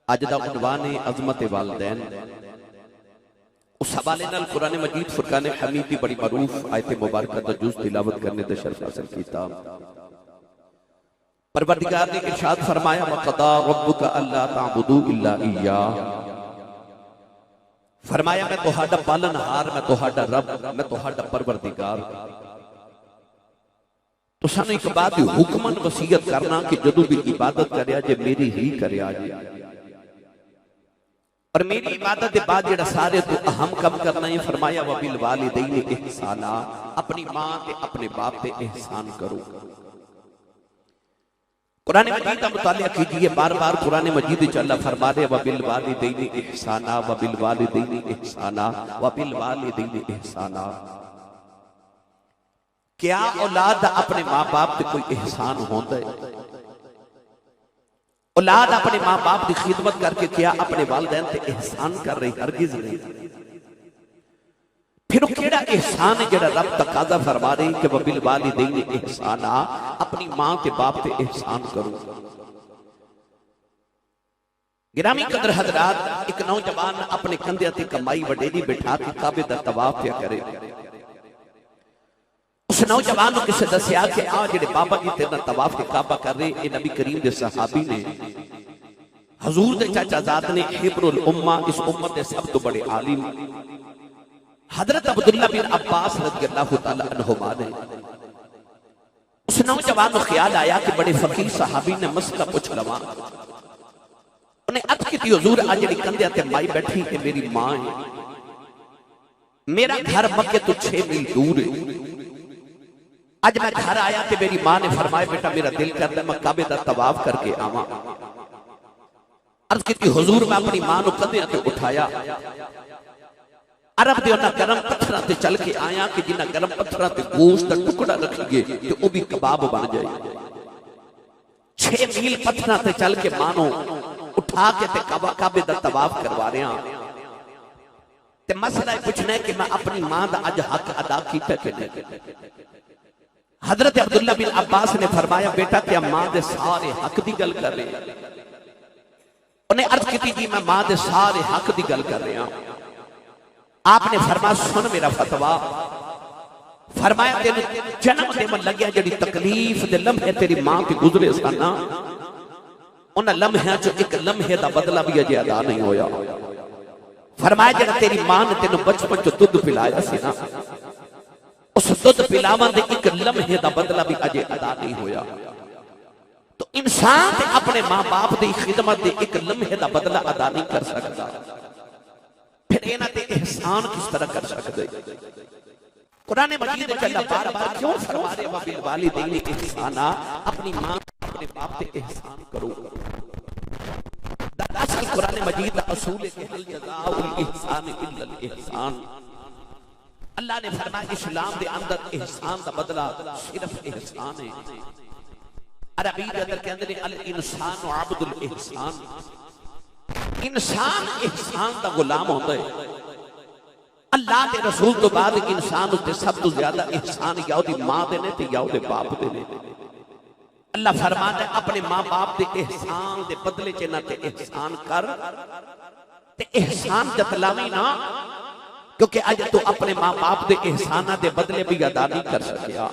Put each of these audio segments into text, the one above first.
अज दा उन्वान है अज़मत वालिदैन। उस हवाले नाल कुरान मजीद फुरकान हमीद की बड़ी मरूफ आयत मुबारक दा जुज़ तिलावत करने दा शर्फ हासिल कीता। परवरदिगार ने इरशाद फरमाया वक़दा रब्बुका अल्ला ताबुदू इल्ला इय्याह। फरमाया मैं तुहाडा पालनहार, मैं तुहाडा रब, मैं तुहाडा परवरदिगार। तो सानू एक बात हुक्मन वसीयत करना कि जदों भी इबादत करया जे मेरी ही करया जे, और मेरी इबादत के बाद जेड़ा सारे तो अहम कम करना है। फरमाया व बिल वालिदैनि इहसाना, अपनी मां ते अपने बाप ते एहसान करो। कुरान मजीद का मुतालिया कीजिए, बार बार कुरान मजीद च अल्लाह फरमा रहे व बिल वालिदैनि इहसाना, व बिल वालिदैनि इहसाना, व बिल वालिदैनि इहसाना। क्या औलाद अपने मां बाप पे कोई एहसान होता है? औलाद अपने मां बाप की खिदमत करके क्या अपने वालिदैन पे एहसान कर रही? हरगिज नहीं। फिर केड़ा एहसान है जेड़ा रब तकाजा फरमा रही कि वबिल वालिदैनि इहसाना, अपनी मां के बाप पे एहसान करो। गिरामी कदर हजरात, एक नौजवान अपने कंधे ते कमाई वडेरी बिठा के काबे दा तवाफ क्या करे। उस नौजवान को किसी दसिया कि आ जेड़े बाबा जी तेरा तवाफ के काबा कर रहे, ये नबी करीम के सहाबी ने, हजूर दे चाचा जाद ने, हिब्रुल उम्मा, इस उम्मत के सब तो बड़े आलिम हजरत अब्दुल्ला बिन अब्बास रज़ियल्लाहु तआला अन्हुमा ने। उस नौजवान को ख्याल आया कि बड़े फकीर सहाबी ने मसला पूछ लवा। उन्हें अर्ज की हुजूर आज जेड़ी कंधे ते माई बैठी है मेरी मां है, मेरा घर मक्के तो 6 मील दूर है। आज मैं घर आया तो मेरी मां ने फरमाया बेटा मेरा दिल करता मैं काबे दा तवाफ करके आवा। अर्ज की हुजूर मैं अपनी मां को कंधे ते उठाया, अरब दे उन्हां गरम पत्थरां ते चल के आया कि जिन्हां गरम पत्थरां ते गोश्त दा टुकड़ा रखिए ते वो भी कबाब बन जाए। 6 मील पत्थरां ते चल के मां नूं उठा के ते काबे दा तवाफ करवा रहा ते मसला पूछना है कि मैं अपनी मां दा अज हक अदा कीता कि नहीं। हजरत अब्दुल्ला बिन अब्बास ने फरमाया बेटा क्या मां दे सारे हक दी गल कर रहे? उन्हें अर्ज की जी मैं मां दे सारे हक दी गल कर रहा। आपने फरमाया सुन मेरा फतवा। फरमाया तेन जन्म दे मन लग्या जड़ी तकलीफ दे लम्हे तेरी मां के गुजरे सन, उन लम्हियां च एक लम्हे दा बदला भी अजे अदा नहीं होया। फरमाया जड़ा तेरी मां ने तेन बचपन च दुध पिलाया सी ना, उस दुध पिलावन दे एक लम्हे दा बदला भी अजे अदा नहीं होया। तो इंसान अपने मां बाप की खिदमत दे एक लम्हे दा बदला अदा नहीं कर सकता, फिर इन्हां ते एहसान किस तरह कर सकते? कुरान मजीद में अल्लाह बार-बार क्यों फरमा रहे व बिल वालिदैनि इहसाना, अपनी मां अपने बाप पे एहसान करो। दरअसल कुरान मजीद का असूल है कि हल जज़ाउल इहसान इल्लल इहसान। अल्लाह ने फरमाया इस्लाम के अंदर एहसान का बदला सिर्फ एहसान है। अरबी के अंदर कहते हैं अल इंसान अब्दुल एहसान, इंसान एहसान का गुलाम होता है। अल्लाह के रसूल तो बाद इंसान उत्ते सब तो ज्यादा एहसान या उहदी मां दे ने ते या उहदे बाप दे ने। अल्लाह फरमाता है अपने मां बाप के एहसान दे बदले च इन्हां ते एहसान कर ते एहसान जतलावी ना, क्योंकि अज तू अपने मां बाप के एहसाना के बदले भी अदा नहीं कर सकिया।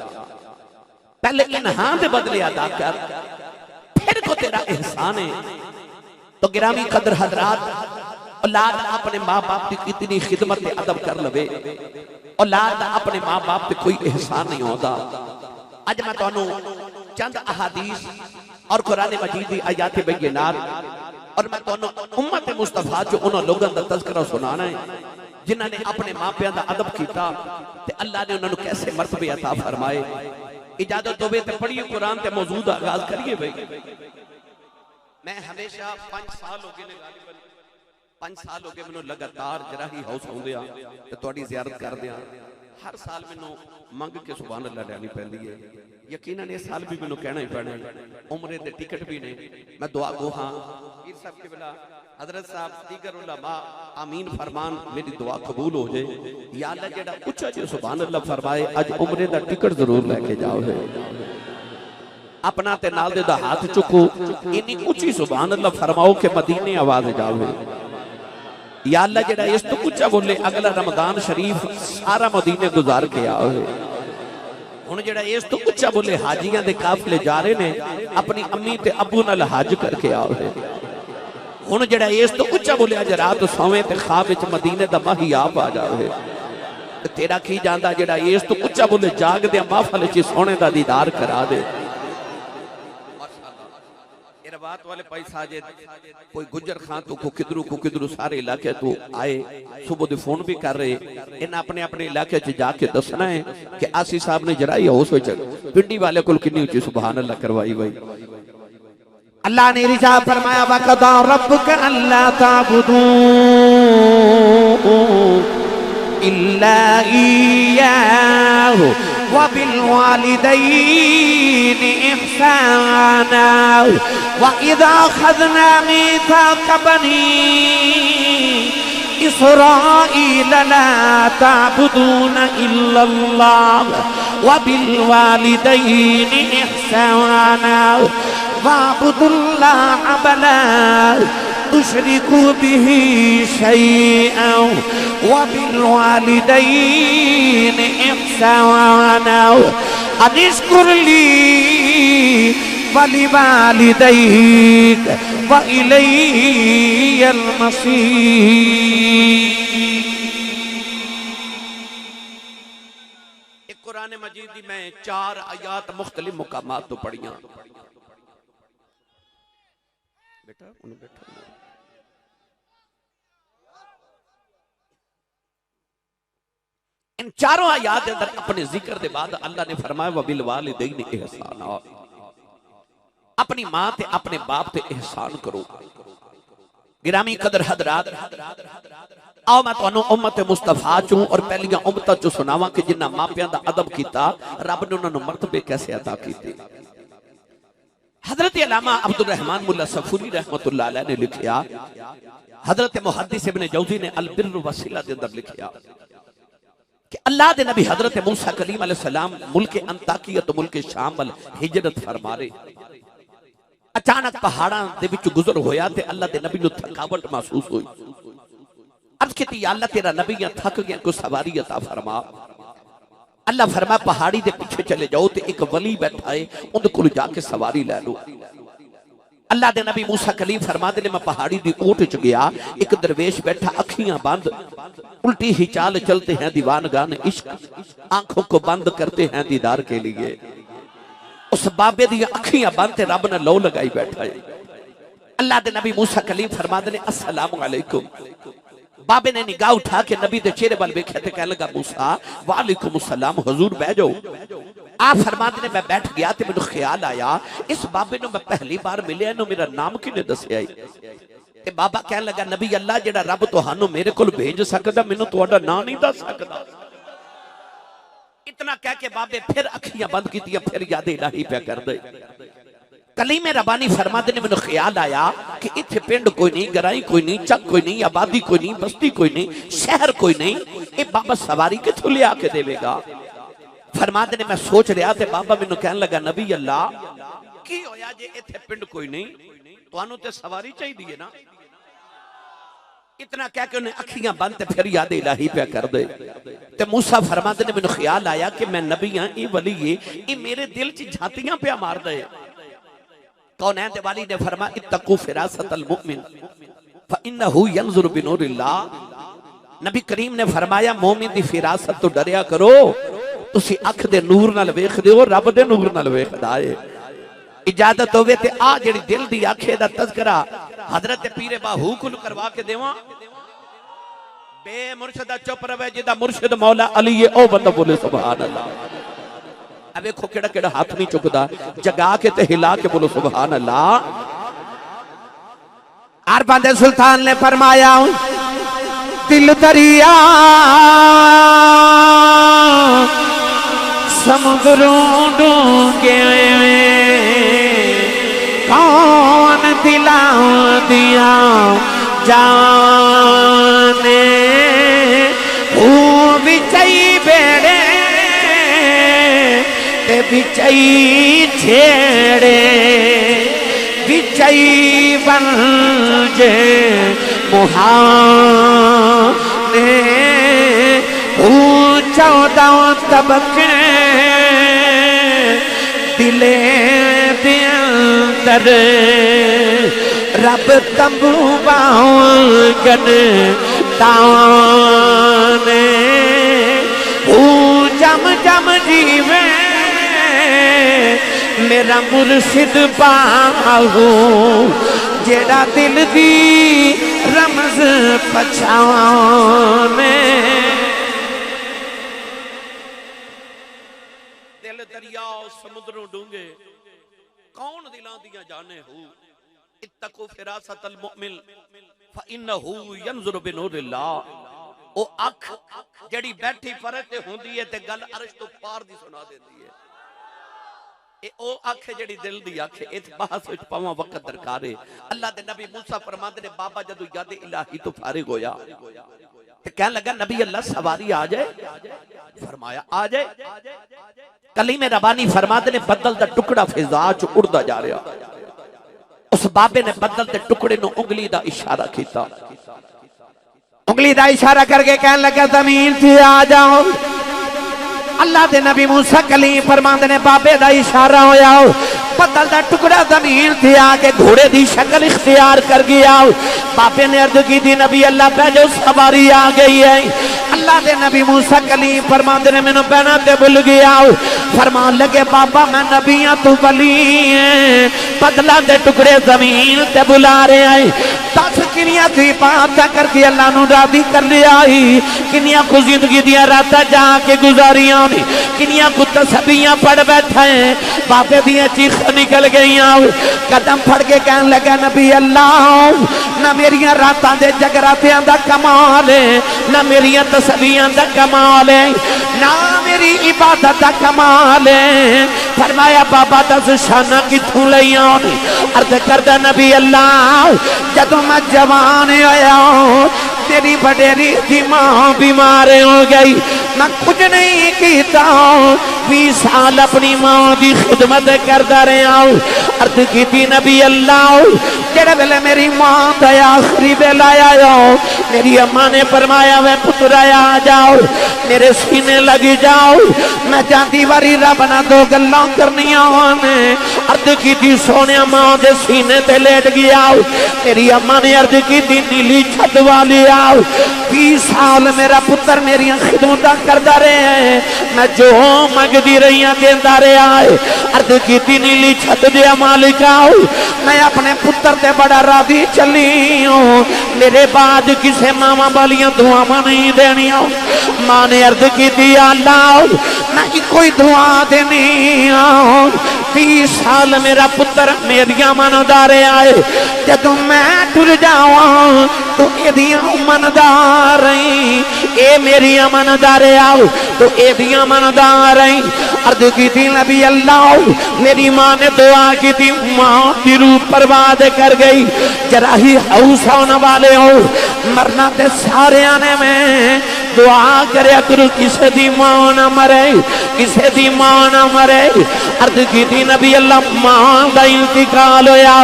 पहले इन्हां दे बदले अदा कर, फिर को तेरा एहसान है। तो गिरामी कदर हजरात, औलाद अपने मां बाप की कितनी खिदमत के अदब कर लवे, औलाद अपने मां बाप पे कोई एहसान नहीं होता। अज मैं तुहानू चंद अहादीस और कुरान मजीद की आयात बैयिनात और मैं तुहानू उम्मत मुस्तफा जो उन्हां लोगों का तज़किरा सुनाना है जिन्होंने अपने मां प्यां दा अदब किया ते अल्लाह ने उन्होंने कैसे मर्तबे अता फरमाए। इजाजत होवे ते पढ़िए कुरान ते मौजू दा आगाज करिए। भाई मैं हमेशा 5 साल हो गए ने, गालिबन 5 साल हो गए मैनू लगातार जराही हाउस आउंदे ते तुहाडी ज़ियारत करदे आ। हर साल मैनू मंग के सुभान अल्लाह लैनी पैंदी है। यकीनन इस साल भी मैनू कहना ही पैना है। उमरे दे टिकट भी ने, मैं दुआ गो हाँ पीर साहब के बिला हजरत साहब दीगर उलमा आमीन फरमान, मेरी दुआ कबूल हो जाए। या अल्लाह जेड़ा उच्चा जो सुभान अल्लाह फरमाए अज उमरे दा टिकट जरूर लेके जाओ है। अपना ते नाल दे दा हाथ चुको, इन्नी ऊंची सुभान अल्लाह फरमाओ कि मदीने आवाज जावे। या अल्लाह जेड़ा इस तो ऊंचा बोले अगला रमजान शरीफ सारा मदीने गुजार के आवे। हुण जेड़ा इस तो ऊंचा बोले हाजियां दे काफिले जा रहे ने, अपनी अम्मी ते अबू नाल हज करके आवे। हुण जेड़ा इस तो ऊंचा बोले अज रात सोवे ते ख्वाब विच मदीने दा माही आप आ जावे। तेरा की जांदा जेड़ा इस तो ऊंचा बोले जाग दे महफिल च सोने दा दीदार करा दे। बात वाले पैसा जे कोई गुजर खां तो को किधरू सारे इलाके तो आए, सुबह दे फोन भी कर रहे, इन अपने अपने इलाके च जाके दसना है कि आसी साहब ने जराई हाउस विच पिंडी वाले को किन्नी ऊंची सुभान अल्लाह करवाई भाई। अल्लाह ने इरशाद फरमाया वक़दा रब्बुक अल्ला ताबुदू इल्ला इय्याहु व बिल वालिदैनि इहसाना व इज़ा अख़ज़ना मीसाक़ बनी इस्राईल ला ताबुदून इल्लल्लाह व बिल वालिदैनि इहसाना वाबुदुल्लाह वला तुशरिकू बिही शैअन व बिल वालिदैनि इहसाना अनिश्कुर ली वलिवालिदैक व इलैयल मसीर। एक कुरान मजीद दी मैं 4 आयात मुख्तलिफ मुकामात तो पढ़ियां। बेटा उन्हें बैठा इन चारों आयात के अंदर अपने जिक्र के बाद अल्लाह ने फरमाया वबिल वालिदैनि इहसाना, अपनी मां ते अपने बाप ते एहसान करो। गिरामी कदर हजरात, आओ मैं तुहानू उम्मत मुस्तफा चूं और पहलियां उम्मतां चूं सुनावां कि जिन्हां मापियां दा अदब कीता, रब ने उन्हां नूं मर्तबे कैसे अता कीते। हजरत अल्लामा अब्दुल रहमान मुल्ला सफूरी रहमतुल्लाह अलैह ने लिखिया, हजरत मुहद्दिस इब्न जौजी ने अल बिर्र वसीला के अंदर लिखिया कि अल्लाह दे नबी हजरत मूसा कलीम अलैहिस्सलाम मुल्क अंताकिया तो मुल्क शाम वल हिजरत फरमा रहे। अचानक पहाड़ां दे विच गुजर होया ते अल्लाह दे नबी नूं थकावट महसूस हुई। अर्ज कीती या अल्लाह तेरा नबी थक गया, कोई सवारी अता फरमा। अल्लाह फरमा पहाड़ी दे पीछे चले जाओ ते एक वली बैठा है, उनके कोल जाके सवारी लै लो। अल्लाह दे नबी मूसा कलीम फरमाते ने मैं पहाड़ी दी ऊंट च गया, एक दरवेश बैठा अखियां बंद, उल्टी ही चाल चलते हैं दीवानगान इश्क, आंखों को बंद करते हैं दीदार के लिए। उस बाबे दी अखियां बंद ते रब ने लौ लगाई बैठा है। अल्लाह दे नबी मूसा कलीम फरमाते ने अस्सलामु अलैकुम। बाबे ने निगाह उठा के नबी दे चेहरे वाल वेख्या ते कहने लगा मूसा वालेकुम अस्सलाम, हुजूर बैठ जाओ। आप फरमाते ने मैं बैठ गया ते मैनू ख्याल आया इस बाबे नूं मैं पहली बार मिलिया, इन्हू मेरा नाम किने दस्या है। ते बाबा कहने लगा नबी अल्लाह जेड़ा रब तुहानू मेरे कोल भेज सकदा, मैनू तुहाडा नाम नहीं दस सकदा। इतना कह के बाबे फिर अखियां बंद कीतियां, फिर याद इलाही पे कर दे। कलीमे रबानी फरमाते ने मैनू ख्याल आया कि इत्थे पिंड कोई नहीं, गराई कोई नहीं, चक कोई नहीं, आबादी कोई नहीं, बस्ती कोई नहीं, शहर कोई नहीं, ये बाबा सवारी किथों लिया के देवेगा। फरमाते ने मैं सोच रहा थे, बाबा मैनू कहने लगा नबी अल्लाह की होया जे इत्थे पिंड कोई नहीं, तुहानू ते सवारी चाहिए है ना। इतना कह के उन्हें अखियां बंद ते फिर याद इलाही पे कर दे। ते मूसा फरमाते ने मैनू ख्याल आया कि मैं नबी हां, ये वली है, ये मेरे दिल च झातियां पे मार दे। कौनैन दे वाली ने फरमाया इत्तकू फिरासतल मुमिन फइन्नहु यंजुरु बिनूरिल्लाह। नबी करीम ने फरमाया मोमिन दी फिरासत तो डरिया करो, तुसी अख दे नूर नाल वेखदे हो, रब दे नूर नाल वेखदा है। इजाजत होवे ते आ जेड़ी दिल दी आंखें दा तज़किरा हजरत पीरे बाहू को करवा के देवा। बे मुर्शिदा चुप रवे, जिदा मुर्शिद मौला अली है ओ बंदा बोले सुभान अल्लाह। अब देखो केड़ा केड़ा हाथ नहीं चुकदा, जगा के ते हिला के बोलो सुभान अल्लाह। अरबांदे सुल्तान ने फरमाया दिल दरिया समुद्रों डूंगे कौन दिला दिया जाने, वो बिछई बेड़े ते बिचई छेड़े बिचई बन जे मुहाने हूँ 14 तबके दिले दे अंदर रब तंबू बांगन ताने हूँ जम जम जीवे मेरा मुर्शिद बाहू जेड़ा दिल दी रमज पछाने दिल दरिया समुद्रों डूंगे कौन दिलां दियां जाने हो इत्तकू फिरासतल मुमिन फइन्नहु यंजुरु बिनूरिल्लाह ओ अख जड़ी बैठी फरक ते हुंदी है ते गल अर्श तो पार दी सुना देंदी है ए ओ अख जड़ी दिल दी अख इस बहस विच पावा वक्त दरकार है अल्लाह दे नबी मूसा फरमांदे ने बाबा जदों याद इलाही तो फारिग होया ते कहन लगा नबी अल्लाह सवारी आ जाए फरमाया आ जाए कलीमे रबानी फरमाते ने बदल दा टुकड़ा फिजा च उड़दा जा रहा उस बाबे ने बदल दे टुकड़े नु उंगली दा इशारा कीता उंगली दा इशारा करके कहन लगा जमीन से आ जाओ अल्लाह दे नबी मूसा कलीम फरमाते ने बाबे दा इशारा होया बदल दा टुकड़ा जमीन से आके घोड़े दी शक्ल इख्तियार कर गया बाबे ने अर्ज की थी नबी अल्लाह पे जो सवारी आ गई है अल्लाह दे नबी मूसा कलीम फरमाते ने मैनू पहना ते भुल गया फरमान लगे बाबा मैं नबी हां तू वली है बदला दे टुकड़े जमीन ते बुला रहे हैं 10 किनिया थी बात करके अल्लाह नू राजी कर लिया किनिया को जिंदगी दिया रात जाके गुजारियां किनिया को तस्बीहां पढ़ बैठा है बाबे दियां चीख निकल गई कदम फड़ के कहन लगा नबी अल्लाह ना मेरिया रातां दे जगरातियां दा कमाल है ना मेरिया तस्बीहां दा कमाल है ना मेरी इबादत दा कमाल है फरमाया बाबा दस शाना किथों लईयां अर्ज करदा नबी अल्लाह जदों मैं जवान होया तेरी बडेरी थी मां बीमार हो गई मैं कुछ नहीं किया 20 साल अपनी मां की खिदमत करता रहा अर्ज की नबी अल्लाह जेड़े वेले मेरी मां का आखिरी वेला आया मेरी अम्मा ने फरमाया वे पुत्रा आ जाओ मेरे सीने लगी जाओ मैं जाती बारी रब ना 2 गल्लां करनियां ने अर्ज की सोने मां के सीने ते लेट गया मेरी अम्मा ने अर्ज की नीली छत वाली आओ 20 साल मेरा पुत्र मेरी खिदमत करता रहे मैं जो मंगती रही देता रहा है अर्ज की नीली छत दे मालिक आओ मैं अपने पुत्र ते बड़ा राजी चली हूं मेरे बाद किसे मावा वालियां दुआवां नहीं देनिया मां ने अर्ज की अल्लाह मैं कोई दुआ देनी 20 साल मेरा पुत्र मेरिया मनदा रहा है जदों मैं टुर जावा तो एदियां मनदार रही ए मेरी मनदार आओ तो एदियां मनदार रही अर्ज की थी नबी अल्लाह मेरी मां ने दुआ की थी मां की रूह बर्बाद कर गई जरा ही हाउस होने वाले हो मरना ते सारे ने मैं दुआ करे करो किसे दी मां ना मरे किसे दी मां ना मरे अर्ज की थी नबी अल्लाह मां का इंतकाल होया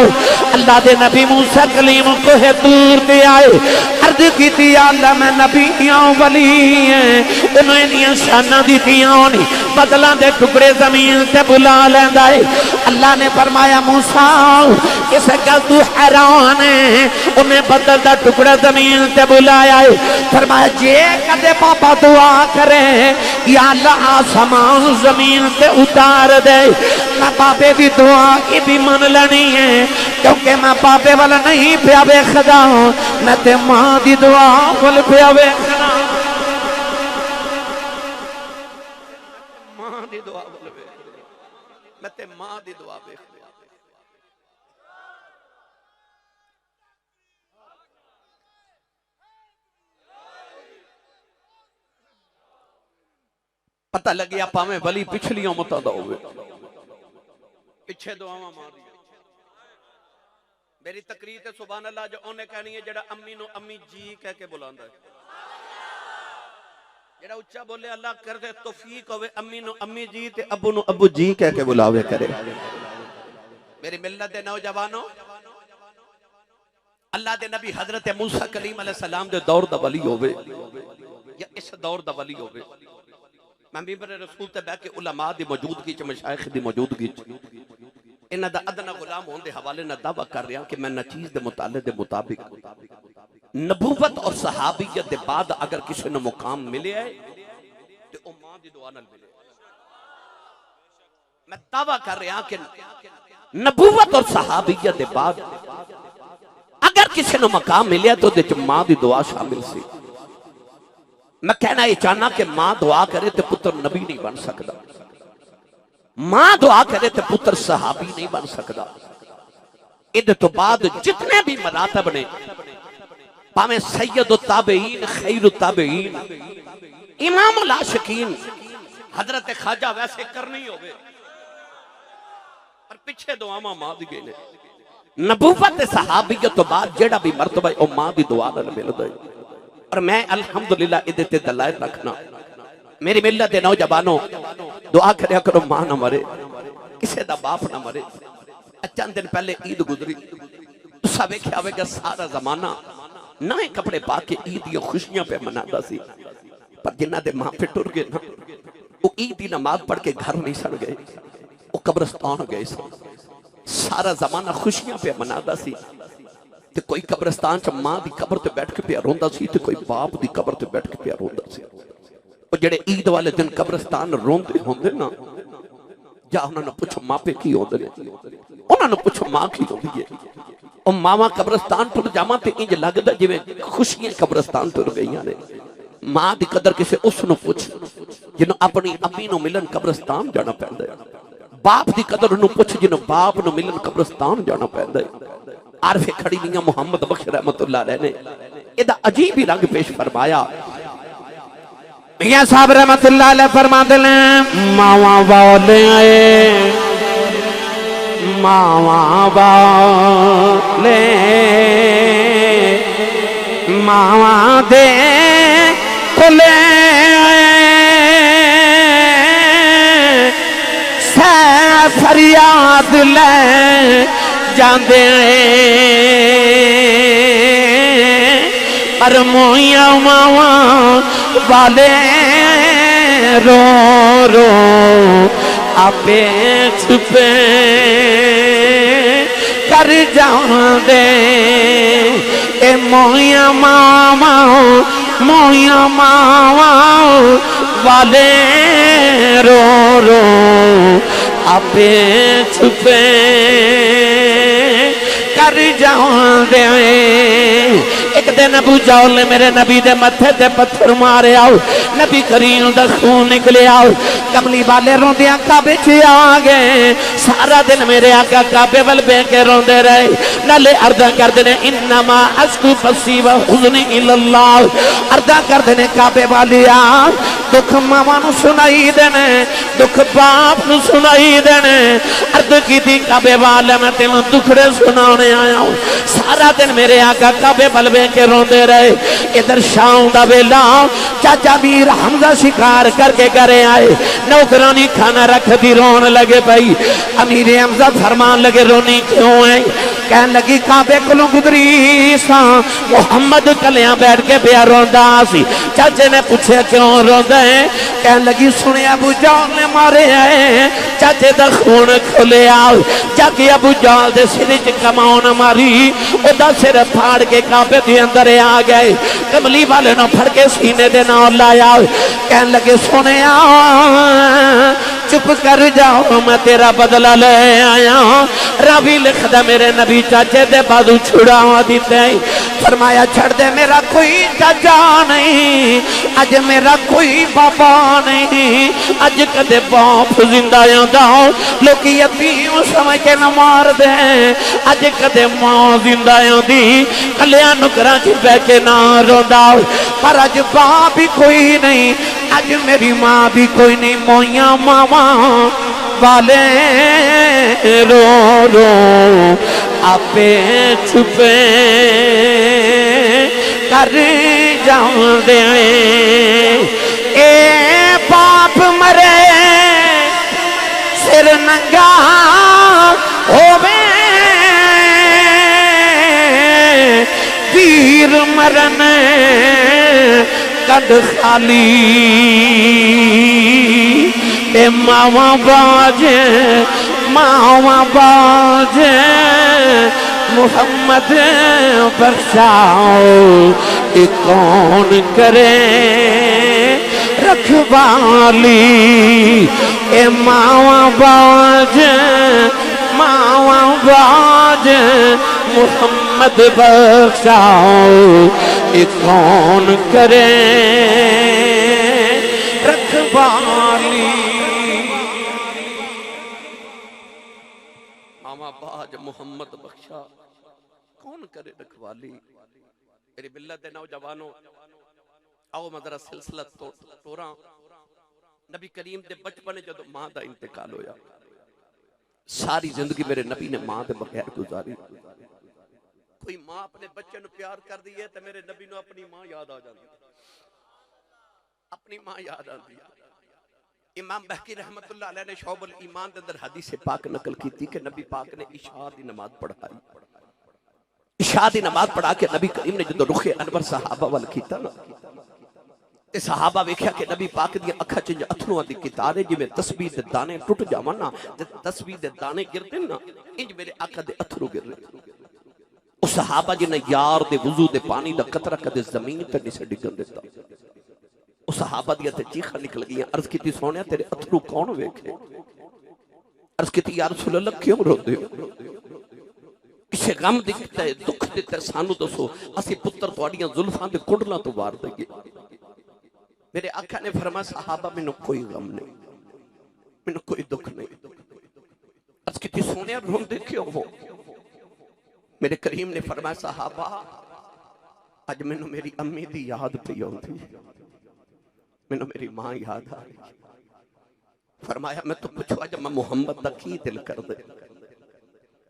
अल्लाह दे नबी मूसा कलीम को है दूर ते आए अर्ज की थी अल्लाह मैं नबी वली है उन्हें दियां शाना दीतियां होनी बदला दे टुकड़े जमीन से बुला लेंदा है अल्लाह ने फरमाया मूसा इस गल तू हैरान है उन्हें बदल दा टुकड़ा जमीन से बुलाया है फरमाया जे कदे पापा दुआ करे या अल्लाह आसमान जमीन से उतार दे मैं बाबे की दुआ की भी मन लेनी है क्योंकि मैं बाबे वाला नहीं पिया वेखदा मैं ते मां की दुआ वाल पिया वेखदा मां की दुआ वाल मैं ते मां की दुआ वेख पता लगे भावे वली पिछलियों मत पिछे दुआवां मार मेरी तकरीर ते सुभान अल्लाह जो उन्हें कहनी है जेड़ा अम्मी नु अम्मी जी कह के बुलांदा है जेड़ा उच्चा बोले अल्लाह कर दे तौफीक होवे अम्मी नु अम्मी जी ते अब्बू नु अब्बू जी कह के बुलावे करे। मेरी मिल्लत दे नौजवानों, अल्लाह दे नबी हजरत मूसा कलीम अलैहिस्सलाम दे दौर दा वली होवे या इस दौर दा वली होवे, मैं मिंबर रसूल ते बैठ के उलमा दी मौजूदगी च मशाइख दी मौजूदगी च इन्हां दा अदना गुलाम होने दे हवाले नाल दावा कर रहा कि मैं नचीज दे मुताले दे मुताबिक नबूवत और सहाबियत के बाद अगर किसी ने मुकाम मिले है तो वो मां की दुआ नाल मिले। मैं दावा कर रहा कि नबूवत और सहाबियत के बाद अगर किसी ने मुकाम मिले तो मां की दुआ शामिल सी। मैं कहना यह चाहना कि मां दुआ करे तो पुत्र नबी नहीं बन सकता, मां दुआ करे तो पुत्र सहाबी नहीं बन सकता। इहदे तो बाद जितने भी मरातब ने, भावें सैयद ताबईन खैर ताबईन इमाम आशिकीन हजरत ख्वाजा वैसे करनी होवे पर पीछे दुआवां मां दी गई ने। नबूवत सहाबियत तो बाद जेड़ा भी मर्तबा है ओ मां दी दुआ नाल मिलदा है। और मैं अल्हम्दुलिल्लाह इहदे ते दलाइल रखना। मेरी मिल्लत दे नौजवानों, दुआ करया करो मां ना मरे, किसी दा बाप ना मरे। चंद दिन पहले ईद गुजरी, तुसा वेख्या होवेगा सारा जमाना नए कपड़े पा के ईद दी खुशियां पे मनाता सी, पर जिन्हां दे मां पे टुर गए ना वो ईद दी नमाज पढ़ के घर नहीं सड़ गए, वो कब्रिस्तान गए सी। सारा जमाना खुशियां पे मनाता सी ते कोई कब्रिस्तान च मां दी कब्र ते बैठ के पिया रोंदा सी ते कोई बाप दी कब्र ते बैठ के पिया रोंदा सी। वो जेड़े ईद वाले दिन कब्रिस्तान रोंदे होंदे ना, जा उन्हां नूं पुछो मापे की होंदे ने, उन्हां नूं पुछो मां की होंदी है। और मावा कब्रिस्तान टुर जावां ते इंज लगदा जिवें खुशियां कब्रिस्तान टुर गईयां ने। मां दी कदर किसे उस नूं पुछ जिन्हों अपनी अम्मी नूं मिलन कब्रिस्तान जाना पैंदा है। बाप दी कदर नूं पुछ जिन्हों बाप नूं मिलन कब्रिस्तान जाना पैंदा है। आरफे खड़ी मियां मुहम्मद बख्श रहमतुल्लाह अलैह ने इहदा अजीब ही रंग पेश फरमाया। मियां साहब रहमतुल्लाह अलैह फरमाते ने मावा वाले मावा वाले मावा दे खुले सै फरियाद ले जांदे पर मोइया मावा वाले रो रो आपे छुपे कर जांदे ए मोइया मावा वाले रो रो आपे छुपे कर जांदे। एक दिन अबू जहल ने मेरे नबी दे मथे ते पत्थर मारे आओ, नबी करीम दा खून निकले आओ। कमली वाले रोंदियां काबे च आ गए, सारा दिन मेरे आका काबे वल बह के रोंदे रहे। नाले अर्दा करदे ने इन्नमा अस्कु फसी व हुज़्नी इल्लल्लाह, अर्दा करदे ने काबे वालिया दुख मावा नूं सुनाई देने, दुख बाप नूं सुनाई देने। अर्द कीती काबे वाले मैं तेनों दुखड़े सुनाने आया हूं। सारा दिन मेरे आका काबे वल के रोंदे रहे। इधर शाम दा वेला चाचा मीर हमजा शिकार करके घरे आए, नौकरानी खाना रख दी रोन लगे पई। अमीर हमजा फरमान लगे रोनी क्यों है? कहन लगी काबे कोलों गुजरी सा मुहम्मद कलियां बैठ के पिया रोंदा सी। चाचे ने पूछे क्यों रोंदा है? कहन लगी सुनिया अबू जहल ने मारे है, चाचे दा खून खुलिया जाके अबू जहल दे सिर च कमान मारी, ओदा सिर फाड़ के काबे दे अंदर आ गए। कमली वाले ने फड़ के सीने दे नाल लाया, कहन लगे सुनिया चुप कर जाओ मैं तेरा बदला ले आया। रावी लिखदा मेरे नबी चाचे दे बाजू छुड़ावा दिते, फरमाया छड़ दे मेरा कोई चाचा नहीं, अज मेरा कोई बाबा नहीं, अज कदे बाप जिंदा आंदा लोग यतीम समझ के न मार दे, अज कदे मां जिंदा आंदी कलिया नुकरां च बह के ना रोंदा। पर अज बाप भी कोई नहीं, अज मेरी मां भी कोई नहीं, मोइया मावा वाले रो रो आपे छुपे कर जांदे। नंगा होवे तीर मरन कद खाली ए मावा बाजे मोहम्मद बख्शाओ ये कौन करे रखवाली ए मावा बाजे मोहम्मद बख्शाओ ये कौन करे रखवाली। मामा बाज मोहम्मद बख्शा कौन करे रखवाली। मेरी मिल्लत दे नौजवानों आओ मदरा सिलसिला तोरा नबी करीम दे बचपन जदों मां दा इंतकाल होया सारी जिंदगी मेरे नबी ने मां दे बगैर गुजारी। कोई मां अपने बच्चे नु प्यार कर दी है तो मेरे नबी नु अपनी मां याद आ जाती है, अपनी मां याद आती है। इमाम बहकी रहमतुल्लाह अलैह ने शौबुल ईमान दे अंदर हदीस पाक नकल की थी कि नबी पाक ने इशा दी नमाज पढ़ाई। इशा दी नमाज पढ़ा के नबी करीम ने जो रुखे अनवर सहाबा वाल कीता ना ते सहाबा वेख्या कि नबी पाक दी अखां च अथरूआं दी कितार है जिवें तस्बीह दे दाने टुट जावन ना ते तस्बीह दे दाने गिरदे ना इंज मेरे आका दे अथरू गिर रहे। उस सहाबा जी ने यार दे वुजू दे पानी दा कतरा कदे जमीन ते नहीं डिगन दिता। उस सहाबा दी ते चीखां निकल गईयां। अर्ज कीती सोहणिया तेरे अथरू कौन वेखे। अर्ज कीती या रसूल अल्लाह क्यों रोंदे हो, किसे गम दिता है दुख दिता है सानू दसो असी पुत्र तुहाडियां जुल्फां दे कुंडलां तो वार दईए। मेरे आका ने फरमाया सहाबा मैनू कोई गम नहीं, मैनू कोई दुख नहीं। अर्ज कीती सोहणिया रोंदे क्यों हो। मेरे करीम ने फरमाया सहाबा अज मैनू मेरी अम्मी दी याद पई आउंदी, मैनू मेरी मां याद आ रही। फरमाया मैं तो पुछो अज मैं मुहम्मद दा की दिल कर दे।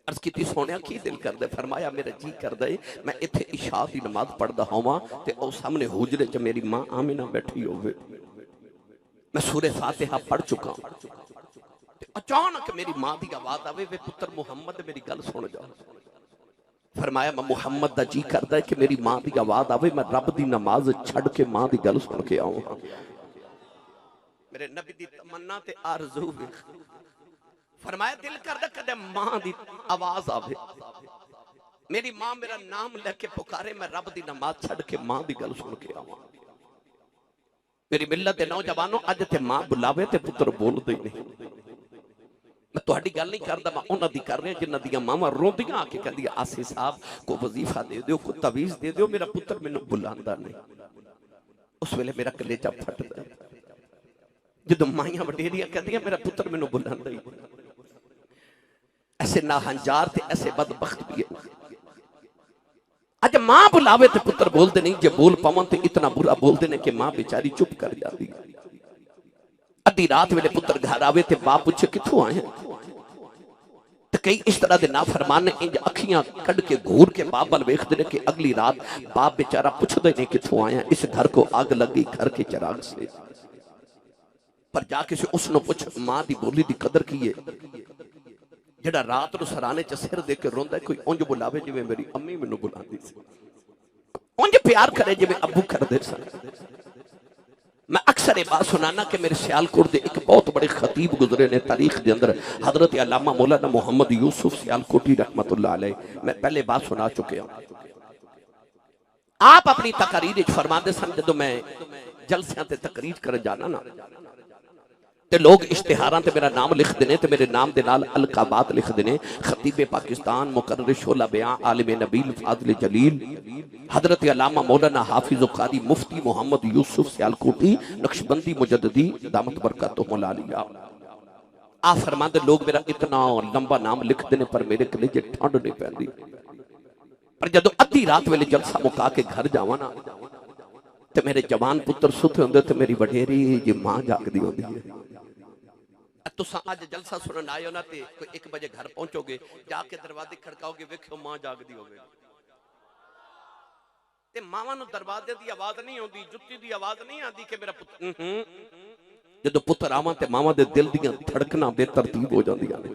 अर्ज कीती सोहणिया की दिल कर दे। फरमाया मेरा जी कर दे मैं इत्थे इशा दी नमाज पढ़दा होवां ते ओ सामने हुजरे च मेरी मां आमिना बैठी होवे, मैं सूरह फातिहा पढ़ चुका ते अचानक मेरी मां दी आवाज आवे वे पुत्र मुहम्मद मेरी गल सुन जा। फरमाया मैं मुहम्मद दा जी करदा है कि मेरी मां दी आवाज आवे मैं रब दी नमाज छड़ के मां दी गल सुन के आऊं। मेरे नबी दी तमन्ना ते आरज़ू वेख। फरमाया दिल करदा कदे मां दी आवाज आवे, मेरी मां मेरा नाम लेके पुकारे मैं रब दी नमाज छड़ के मां दी गल सुन के आवां। मेरी मिल्लत दे नौजवानों अज ते मां बुलावे ते पुत्र बोलदे ही नहीं। मैं तुहाडी गल नहीं करदा मैं उन्हां दी कर रहा जिन्हां दियां मावां रोंदियां आके कहंदियां आसी साहब को वजीफा दे दियो को तवीज़ दे दियो मेरा पुत्र मैनूं बुलांदा नहीं। उस वेले मेरा कलेजा फटदा जदों माइयां वडेरियां कहंदियां मेरा पुत्र मैनूं बुलांदा ही। ऐसे नाहंजार थे ऐसे बदबख्त भी है। अज मां बुलावे तो पुत्र बोलते नहीं, जो बोल पावन तो इतना बुरा बोलते ने कि मां बेचारी चुप कर जाती। अद्धी रात वेले पुत्र घर आवे ते बाप पूछे किथों आए हैं। तो कई इस तरह के नाफरमान ने इंज अखियां कड़ के घूर के बाप वाल वेखदे ने कि अगली रात बाप बेचारा पुछदे ने किथों आए हैं। इस घर को आग लगी घर के चिराग से। पर जाके उसने पूछ मां की बोली की कदर की है। जेड़ा रात को सराने च सिर दे के रोंदा कोई उंज बुलावे जिवें मेरी अम्मी मैनू बुलांदी सी, उंज प्यार करे जिवें अब्बू करदे सन। मैं अक्सर ये बात सुनाना कि मेरे सियालकोट के एक बहुत बड़े खतीब गुजरे ने तारीख के अंदर हजरत अल्लामा मौलाना मोहम्मद यूसुफ सियालकोटी रहमतुल्लाह अलैह। मैं पहले बात सुना चुके हूं। आप अपनी तकरीर फरमाते सन जो मैं जलसियां ते तकरीर कर जाना ना ते लोग इश्तिहारां ते मेरा नाम लिख देने ते मेरे नाम दे नाल अलकाबात लिख देने। खतीबे पाकिस्तान मुकर्रर शोला बयां आलिम नबील फाजिल जलील हजरत अल्लामा मौलाना हाफिज कारी मुफ्ती मोहम्मद यूसुफ सियालकोटी नक्शबंदी मुजद्दिदी दामत बरकतुहुल आलिया। आ फरमाते लोग मेरा इतना लंबा नाम लिख देने पर मेरे कलेजे ठंड नहीं पैंदी। पर जदों अद्धी रात वेले जलसा मुका के घर जावां ना ते मेरे जवान पुत्र सुते होंदे ते मेरी वडेरी जी मां जागदी होंदी है। तुसा अज जलसा सुनन आयो ना ते कोई 1 बजे घर पहुंचोगे जाके दरवाजे खड़काओगे वेखो मां जागदी होवे ते मावां नूं दरवाजे दी आवाज नहीं आउंदी जुत्ती दी आवाज नहीं आंदी कि मेरा पुत्र जो पुत्र आवां ते मावां दे दिल दियां धड़कना बेतरतीब हो जांदियां ने।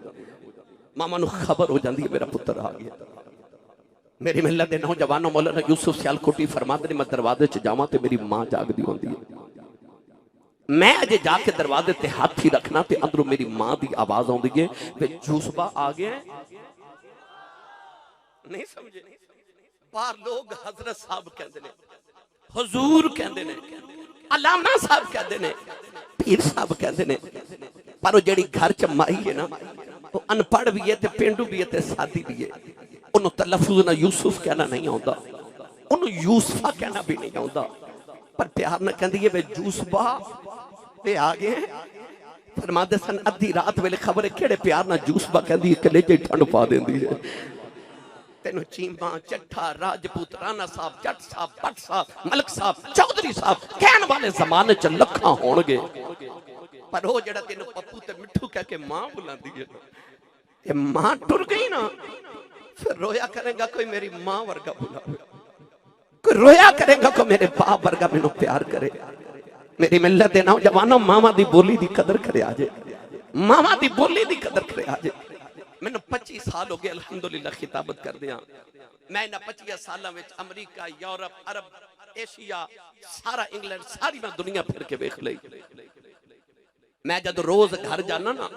मामा नूं खबर हो जाती है मेरा पुत्र आ गया। मेरी मिलत के नौजवानों मौलाना यूसुफ सियालकोटी फरमाते ने मैं दरवाजे च जावां ते मेरी मां जागदी होंदी है। मैं अजे जाके दरवाजे ते हाथ ही रखना ते अंदरों मेरी मां की आवाज आउंदी है वे जूसबा आ गया। नहीं समझे? बाहर लोग हजरत साहब कहते ने, हुजूर कहते ने, अलामा साहब कहते ने, पीर साहब कहते ने, पर वो जेड़ी घर च माई है ना वो अनपढ़ भी है ते पेंडू भी है ते सादी भी है। उन्होंने तलफ्फुज़ ना यूसुफ कहना नहीं आता, उन्होंने यूसुफा कहना भी नहीं आता, पर प्यार न कहती है वे जूसबा वे आ गए। फरमाते सन अद्धी रात वेले खबर है केड़े प्यार ना जूसबा कहती है कलेजे ठंड पा देंदी है। तेनों चीमा चट्ठा राजपूत राणा साहब जट साहब भट्ट साहब मलक साहब चौधरी साहब कहने वाले जमाने च लखा होणगे, पर वो जेड़ा तेनों पप्पू ते मिठू कह के मां बुलांदी है, ये मां टुर गई ना फिर रोया करेगा कोई मेरी मां वर्गा बुलावे, कोई रोया करेगा कोई मेरे बाप वर्गा मैनू प्यार करे। मेरी मिलत दे नौजवानों मामा दी बोली दी कदर करे आजे, मामा दी बोली दी कदर करे आजे। मैंने 25 साल हो गए अल्हम्दुलिल्लाह खिताबत कर दिया। मैं इन 25 सालों में अमरीका यूरोप अरब एशिया सारा इंग्लैंड सारी मैं दुनिया फिर के वेख ली। मैं जब रोज घर जाना ना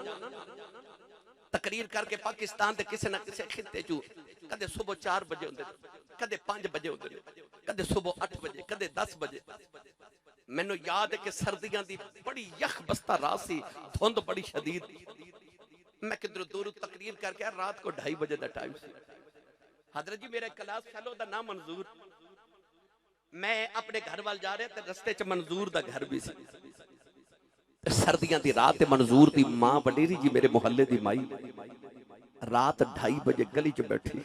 तकरीर करके पाकिस्तान के किसी ना किसी खिते चू कदे सुबह 4 बजे होंगे, कदे 5 बजे होंगे, कदे सुबह 8 बजे, कदे 10 बजे। मैनू याद है कि सर्दियों की बड़ी यख बस्ता रात सी, धुंध बड़ी शदीद। मैं किधर दूर तकरीर करके रात को 2:30 बजे का टाइम से हजरत जी मेरे क्लास फेलो का नाम मंजूर, मैं अपने घर वाल जा रहा तो रस्ते च मंजूर का घर भी सी। सर्दियों की रात मंजूर की मां वडेरी जी मेरे मुहल्ले की माई रात 2:30 बजे गली च बैठी।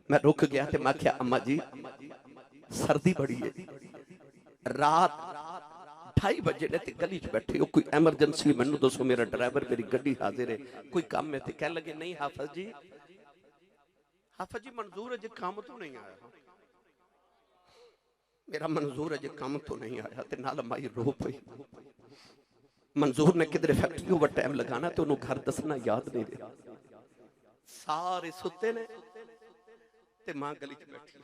मैं रुक गया तो मैं आख्या अम्मा जी सर्दी बड़ी है, रात 2:30 बजे ने गली च बैठे हो, कोई एमरजेंसी मैनू दसो, मेरा ड्राइवर मेरी गड्डी हाजिर है, कोई काम है? कह लगे नहीं हाफिज जी मंजूर अजे काम तो नहीं आया, मेरा मंजूर अजे काम तो नहीं आया। ते नाल माई रो पई। मंजूर ने किधरे फैक्ट्री ओवर टाइम लगाना तो उन्होंने घर दसना याद नहीं रहा। सारे सुते ने ते मां गली च बैठी।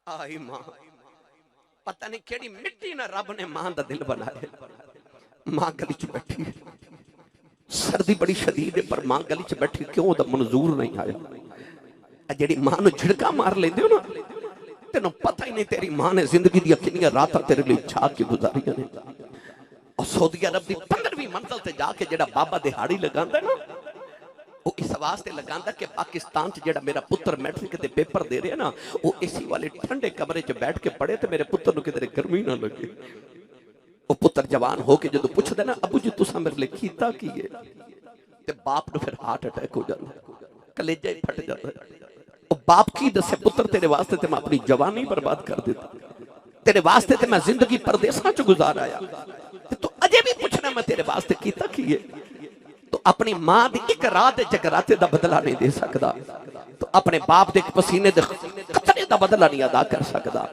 आई मां पता नहीं केड़ी मिट्टी ना रब ने मां दा दिल बनाया। मां गली च बैठी, सर्दी बड़ी शदीद है पर मां गली च बैठी, क्यों दा मंजूर नहीं आया। जेड़ी मां नूं झिड़का मार लेंदे हो ना तेनों पता ही नहीं तेरी मां ने जिंदगी दी कितनी रातां तेरे लिए छा के गुजारियां ने। और सऊदी अरब दी 15वीं मंजिल ते जाके जेड़ा बाबा दिहाड़ी लगांदा ना वो इस वास्ते लगांदा कि पाकिस्तान च जेड़ा मेरा पुत्र मैट्रिक दे पेपर दे रहा ना वो एसी वाले ठंडे कमरे च बैठ के पढ़े तो मेरे पुत्र नूं किधरे गर्मी ना लगे। वो पुत्र जवान होके जदों पुछदे ना अबू जी तुसां मेरे लिए कीता की है ते बाप नूं फिर हार्ट अटैक हो जांदा, कलेजा ही फट जाता। बाप की दसे पुत्र तेरे वास्ते ते मैं अपनी जवानी बर्बाद कर देता, तेरे वास्ते ते मैं जिंदगी परदेसां च गुजार आया, तो अजे भी पूछना मैं तेरे वास्ते कीता की है। तो अपनी मां दी एक रात दे जगराते दा बदला नहीं दे सकदा, तो अपने बाप दे पसीने दे कतरे दा बदला नहीं अदा कर सकदा।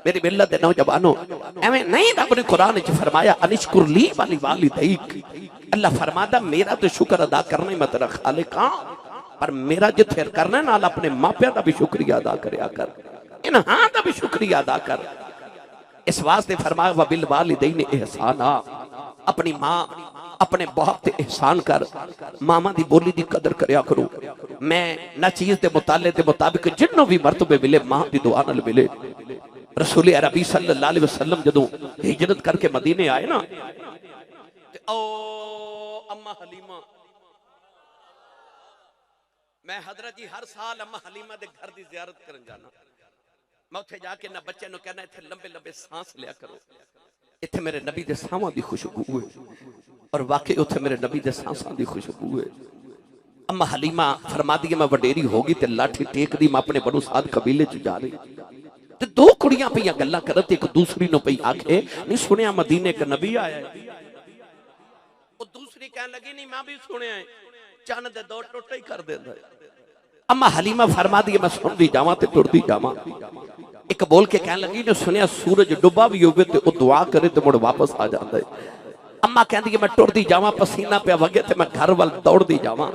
मेरी मिल्लत दे नौजवानों एवें नहीं रब ने कुरान च फरमाया अनिशकुर ली वाली वालिदैक। अल्लाह फरमादा मेरा तो शुक्र अदा करना ही मैं तेरा खालिक हां, पर मेरा जिथे करना नाल अपने मापिया का भी शुक्रिया अदा करया कर, इन हां का भी शुक्रिया अदा कर। इस वास्ते फरमाया व बिल वालिदैन इहसाना, अपनी मां अपने बाप ते एहसान कर, मामा दी बोली दी कदर करया करो। मैं ना चीज दे मुताले दे मुताबिक जिन्नों भी मर्तबे मिले मां दी दुआ नाल मिले। रसूल अरबी सल्लल्लाहु अलैहि वसल्लम जदों हिजरत करके मदीने आए ना ते ओ अम्मा हलीमा, मैं हजरत जी हर साल अम्मा हलीमा दे घर दी ज़ियारत करन जाना। मैं उत्थे जाके ना बच्चे नूं कहना इत्थे लंबे लंबे सांस लिया करो, इत्थे मेरे नबी दे सांसां दी खुशबू है, और वाकई उत्थे मेरे नबी दे सांसां दी खुशबू है। अम्मा हलीमा फरमादी है मैं वडेरी होगी ते लाठी टेकदी मैं अपने बनु साद कबीले च जा रही ते दो कुड़ियां पईयां गल्लां करत, एक दूसरी नूं पई आखे नहीं सुनिया मदीने एक नबी आया है, वो दूसरी कहन लगी नहीं मैं भी सुनिया है, चन्न दे दो टोटे ही कर देंदा है। अम्मा हलीमा फरमा दी मैं सुनदी जावां ते टुरदी जावां। एक बोल के कहने लगी ने सुनिया सूरज डुबा भी होवे ते ओ दुआ करे ते मुड़ वापस आ जाता है। अम्मा कहती है मैं टुरदी जावां पसीना पे वगे ते मैं घर वाल दौड़दी जावां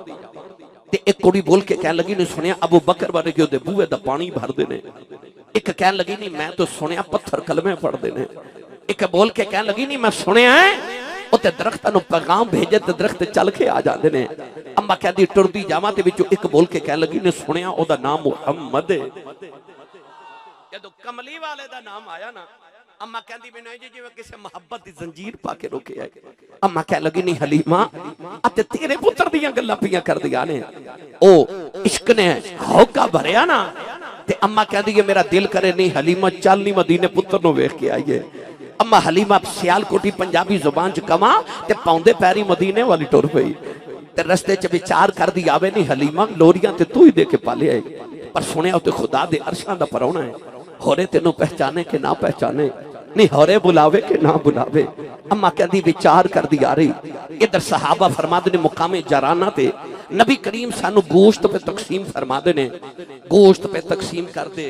ते एक कुड़ी बोल के कहने लगी ने सुनिया अबू बकर वाले के ओदे बूहे दा पानी भरदे ने। एक कहने लगी नहीं मैं तो सुनिया पत्थर कलमे पढ़दे ने। एक बोल के कहने लगी नहीं मैं सुनिया है उत्ते दरख्तां नूं पैगाम भेजे ते दरख्त चल के आ जाते ने। अम्मा कहती टुरदी जावां ते विचों एक बोल के कहने लगी ने सुनिया ओदा नाम मुहम्मद है। जदों कमली वाले दा नाम आया ना अम्मा कहती मैनूं जी जिवें किसी मुहब्बत दी जंजीर पा के रोके है। अम्मा कह लगी नहीं हलीमा अते तेरे पुत्र दियां गल्लां पियां करदियां ने ओ इश्क ने होका भरिया ना ते अम्मा कहती है मेरा दिल करे नहीं हलीमा चल नहीं मदीने पुत्र नूं वेख के आईए। अम्मा हलीमा सियालकोटी पंजाबी जुबान च कमा ते पाउंदे पैरी मदीने वाली टुर पई ते रस्ते च विचार कर दी आवे नहीं हलीमा लोरियां ते तू ही दे के पाले है पर सुनिया ते खुदा दे अरशां दा परौना है होरे तेनों पहचाने के ना पहचाने नहीं होरे बुलावे के ना बुलावे। अम्मा कहती विचार कर दी आ रही इधर सहाबा फरमाते ने मुकामे जराना ते नबी करीम सानू गोश्त पे तकसीम फरमाते ने गोश्त पे तकसीम कर दे।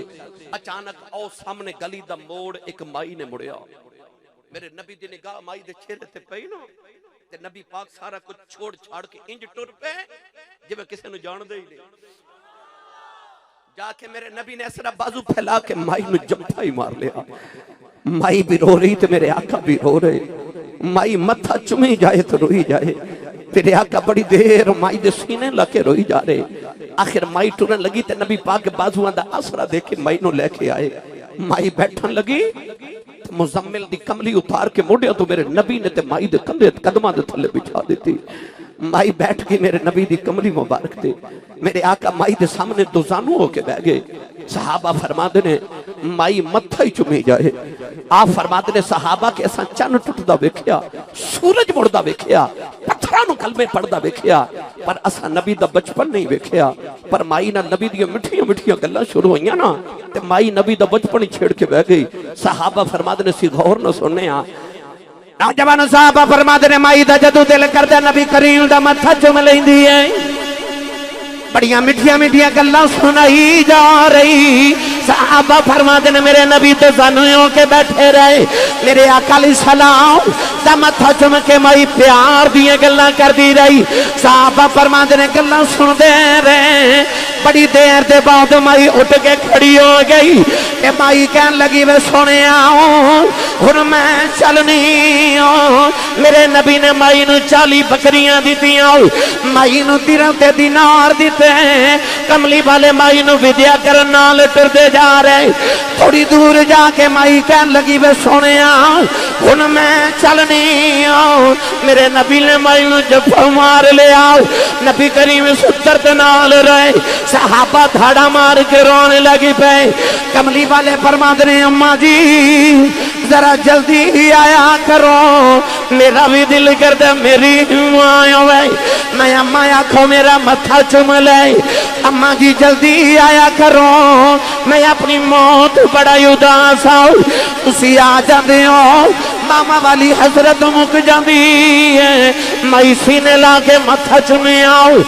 अचानक आओ सामने गली दा मोड़ एक माई ने मुड़िया मेरे नबी दी निगाह माई दे चेहरे ते पई ना ते नबी पाक सारा कुछ छोड़ छाड़ के इंज टुर पे जिवें किसी नूं जानदे ही नहीं। जाके मेरे नबी ने ऐसा बाजू फैला के माई नूं जंफा ही मार लिया। माई भी रो रही तो मेरे आका भी रो रहे। माई मत्था चुमी जाए तो रोई जाए। मेरे आका बड़ी देर माई दे सीने लगे रोई जा रहे। आखिर माई टुरन लगी तो नबी पाक के बाजुआं दा आसरा देके माई नूं लेके आए। माई बैठन लगी मुजम्मिल दी कमली उतार के मोढ़िया तो मेरे नबी ने ते माई दे कंधे कदमां दे थल्ले बिछा दी। माई बैठ के मेरे नबी दी कमली मुबारक ते मेरे आका माई दे सामने दुजानू होके बह गए। सहाबा फरमाते ने माई मत्था ही चुमी जाए। आप फरमाते ने सहाबा के असां चन्न टुटदा वेखिया सूरज मुड़दा वेखिया पत्थरां नूं कलमे पढ़दा वेखिया पर असां नबी दा बचपन नहीं वेखिया। पर माई नाल नबी दी मिठियां मिठियां गल्लां शुरू होईयां ना ते माई नबी दा बचपन ही छेड़ के बह गई। सहाबा फरमाते ने सी गौर न सुनने आ नौजवान साहबा फरमाते ने माई दा जदों दिल करदा नबी करीम दा मत्था चुम लैंदी है। बड़ियां मिठियां मिठियां गल्लां सुनाई जा रही। साहबा फरमाते ने मेरे नबी तो सानू के बैठे रहे। मेरे आका अलैहि सलाम दा मत्था चुम के माई प्यार दियां गल्लां करदी रही। साहबा फरमाते ने गल्लां सुनदे रहे। बड़ी देर दे बाद माई उठ के खड़ी हो गई ते माई कहन लगी वे सोनिया हुण मैं चलनी। मेरे नबी ने माई नूं 40 बकरियां दित्तियां माई नूं दिरहम ते दीनार दिते। कमली वाले माई नूं विद्या करन नाल टुरदे जा रहे। थोड़ी दूर जाके माई कहन लगी वे सोनिया हुण मैं चलनी। मेरे नबी ने माई नूं जफ्फा मार लिया। नबी करीम सुत्तर ते नाल रहे। सहाबा धाड़ा मार के रोने लगी पे। कमली वाले फरमाते ने अम्मा जी जरा जल्दी आया करो मेरा भी दिल करता मेरी मैं अम्मा आखो मेरा मत्था चुम ले। अम्मा जी जल्दी आया करो मैं अपनी मौत बड़ा उदास हूं तुसी आ जाते हो। मामा वाली हसरत मुक जाती है। मई सीने ला के मत्था चुमे आओ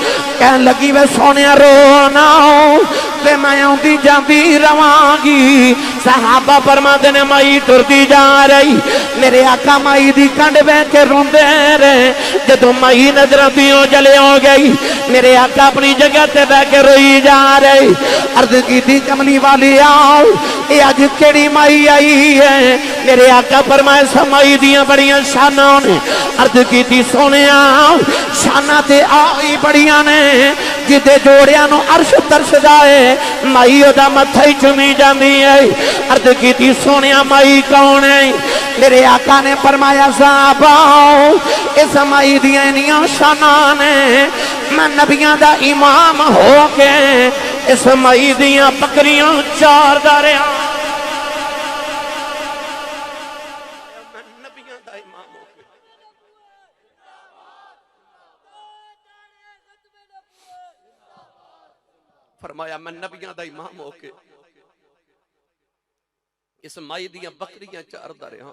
कह लगी वे सोने रो ना ते मैं आती जाती रवांगी। सहाबा फरमाते ने माई टुरती जा रही। मेरे आका माई दी कंड बह के रोंदे रहे। जदों माई नजर दियों जले हो गई मेरे आका अपनी जगह ते बह के रोई जा रहे। अर्ज की कमली वाली आओ ये अज केड़ी माई आई है। मेरे आका फरमाए समाई दियां बड़ियां शाना ने। अर्ज की सोने शाना ते आई बड़ियां ने जिदे जोड़िया नूं अर्श तरस जाए माई ओदा मत्था ही चुमी जाती है। अर्ज की सोने माई कौन है। मेरे आका ने फरमाया साहब इस माई दियां इन्नियां शाना ने मैं नबियां दा इमाम हो के इस माई दियां बकरियां चारदा रहा। फरमाया मैं नबियां दा इमाम होके इस माई दियां बकरियां चारदा रहा।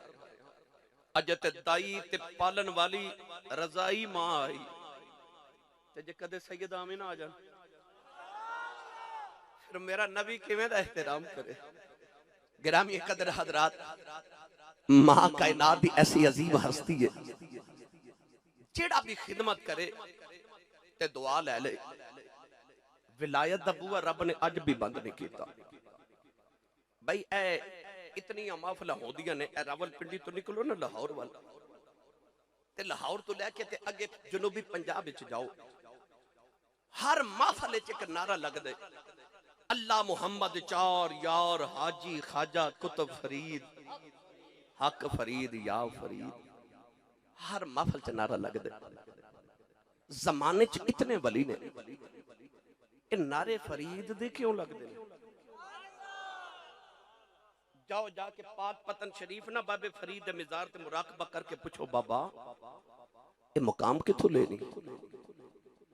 अज ते दाई ते पालन वाली रजाई मां आई ते जे कदे सैयद आमीना आ जान फिर मेरा नबी किवें दा एहतराम करे। गिरामी कदर हजरात, मां कायनात की ऐसी अजीम हस्ती है, जेड़ा भी खिदमत करे ते दुआ ले ले, विलायत दा बूआ रब ने अज भी बंद नहीं किया। भाई इतनी महफिल होंदियां ने, रावलपिंडी तो निकलो ना लाहौर वाल, ते लाहौर तो लैके ते अगे जनूबी पंजाब विच जाओ, हर महफिल च एक नारा लगदा, अल्लाह मुहम्मद चार यार हाजी खाजा कुतुब फरीद हक फरीद या फरीद। हर महफिल च नारा लगदा। जमाने च इतने वली ने, ये नारे फरीद दे क्यों लगदे ने? जाओ जाके पाक पतन शरीफ ना बाबे फरीद दे मिजार ते मुराकबा करके पूछो, बाबा ये मुकाम किथों लेनी?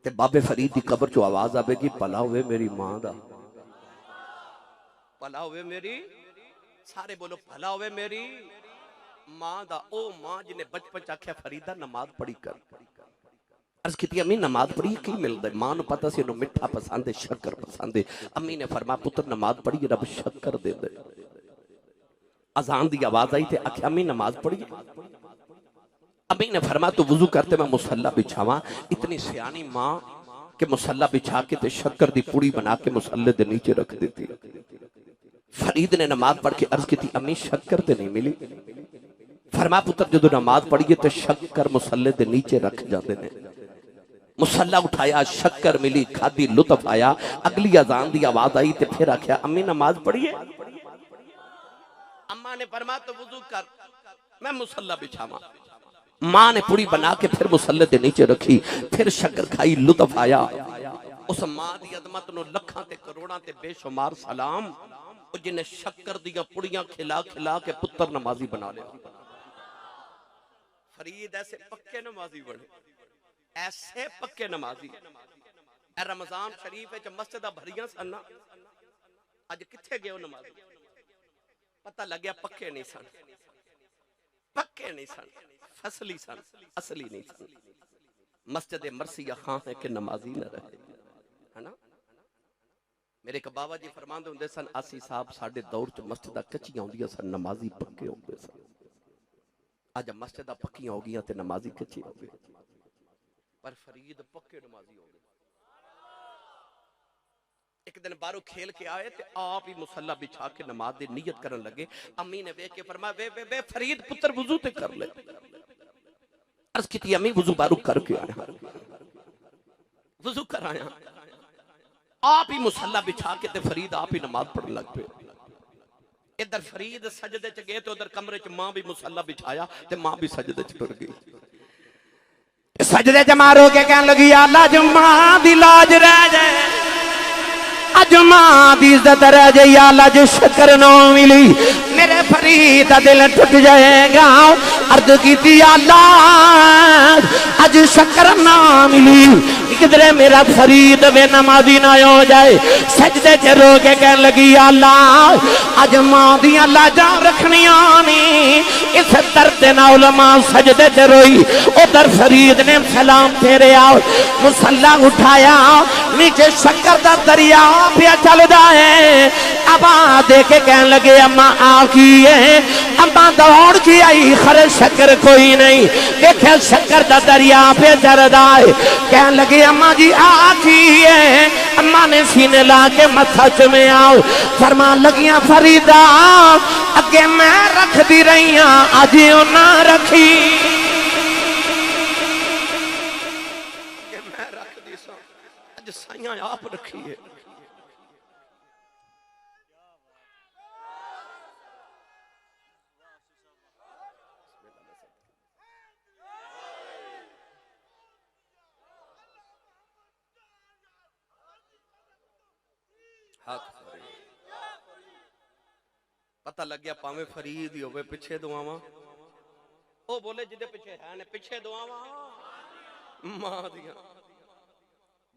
ते बाबे फरीद दी कब्र चो आवाज आवेगी, भला होवे मेरी मां दा, भला होवे मेरी, सारे बोलो भला होवे मेरी मां दा। ओ मां जिन्हें बचपन च आख्या फरीदा नमाज पढ़ी कर। अर्ज की अम्मी नमाज पढ़ी की मिलता है? मां नूं पता सी इहनूं मिठा पसंद है, शक्कर पसंद है। अम्मी ने फरमाया पुत्र नमाज पढ़ी रब शक्कर दे दे। अजान दी आवाज आई ते आख्या अम्मी नमाज पढ़ी। अम्मी ने फरमाया तू वुजू करते मैं मुसल्ला बिछावा। इतनी सियानी मां के मुसल्ला बिछा के ते शक्कर दी पुड़ी बना के मुसल्ले दे नीचे रख देती। फरीद ने नमाज पढ़ के अर्ज की अम्मी शक्कर ते नहीं मिली। फरमाया पुत्र जो नमाज पढ़िए तो शक्कर मुसल्ले दे नीचे रख जाते ने। मुसल्ला उठाया, शक्कर मिली, खादी, लुत्फ आया। अगली अजान दी आवाज आई ते फिर आख्या अम्मी नमाज पढ़िए। अम्मा ने फरमाया तो वुजू कर मैं मुसल्ला बिछावा। मां ने पुड़ी बना के फिर मुसल्ले दे नीचे रखी, फिर शक्कर खाई, लुत्फ आया। उस मां दी अजमत नूं लखां ते करोड़ां ते बेशुमार सलाम, जिन्हें शक्कर दियां पुड़ियां खिला खिला के पुत्र नमाजी बना लिया। फरीद ऐसे पक्के नमाजी बने, ऐसे पक्के नमाजी। रमजान शरीफ च मस्जिद भरियां सन, अज किथे गए नमाजी? पता लग्या पक्के नहीं सन, पक्के नहीं सन, फसली सन, असली नहीं सन। मस्जिद मरसिया खां है कि नमाजी न रहे, है ना। मेरे एक बाबा जी फरमाते होंदे सन, आसी साहब साडे दौर च मस्जिद कच्चियां होंदियां सन, नमाजी पक्के होंदे सन। अज मस्जिद पक्कियां हो गई ते नमाजी कच्चे हो गए, पर फरीद पक्के नमाजी हो गए। एक दिन बाहरों खेल के आए ते आप ही मुसल्ला बिछा के नमाज दी नियत करन लगे। अम्मी ने वेख के फरमाया वे वे वे फरीद पुत्र वुजू ते कर ले। अर्ज की अम्मी वुजू बाहरों करके आया, वुजू कर आया। आप ही मुसल्ला बिछा के ते फरीद आप ही नमाज पढ़ने लग पे। इधर फरीद सजदे च गए तो उधर कमरे च मां भी मुसल्ला बिछाया ते मां भी सजदे च टुर गई। सजदे च मारो के कहन लगी अल्लाह जो मां दी लाज रह जाए, अज मां दी इज्जत रह जाए, अल्लाह जो शक्कर ना मिली मेरे फरीद दा दिल टूट जाएगा। अर्ज की अल्लाह अज शक्कर ना मिली, किधरे मेरा फरीद वे नमाजी ना हो जाए। सजदे च रो के कहन लगी अल्लाह अज मां दियां लाजां रखनियां नी। इस दर्द नाल मां सजदे च रोई। उधर फरीद ने सलाम फेरे आओ, मुसल्ला उठाया, नीचे शक्कर दा दरिया पे चलदा है। अबा दे के कहन लगे अम्मा आ की है? अम्मा दौड़ के आई, खरे शक्कर कोई नहीं। देखे शक्कर दा दरिया पे चलदा है। कहन लगे अम्मा जी आ की है? अम्मा ने सीने ला के मथा चुमे आओ। फरमा लगियां फरीदा अगे मैं रखदी रही हां, अज ना रखी। मैं रखदी सा, अज साइयां आप रखी है। पता लग गया पावे फरीद ही होवे पिछे दुआवा। ओ बोले जिदे पिछे है ने पिछे दुआवा मां दिया।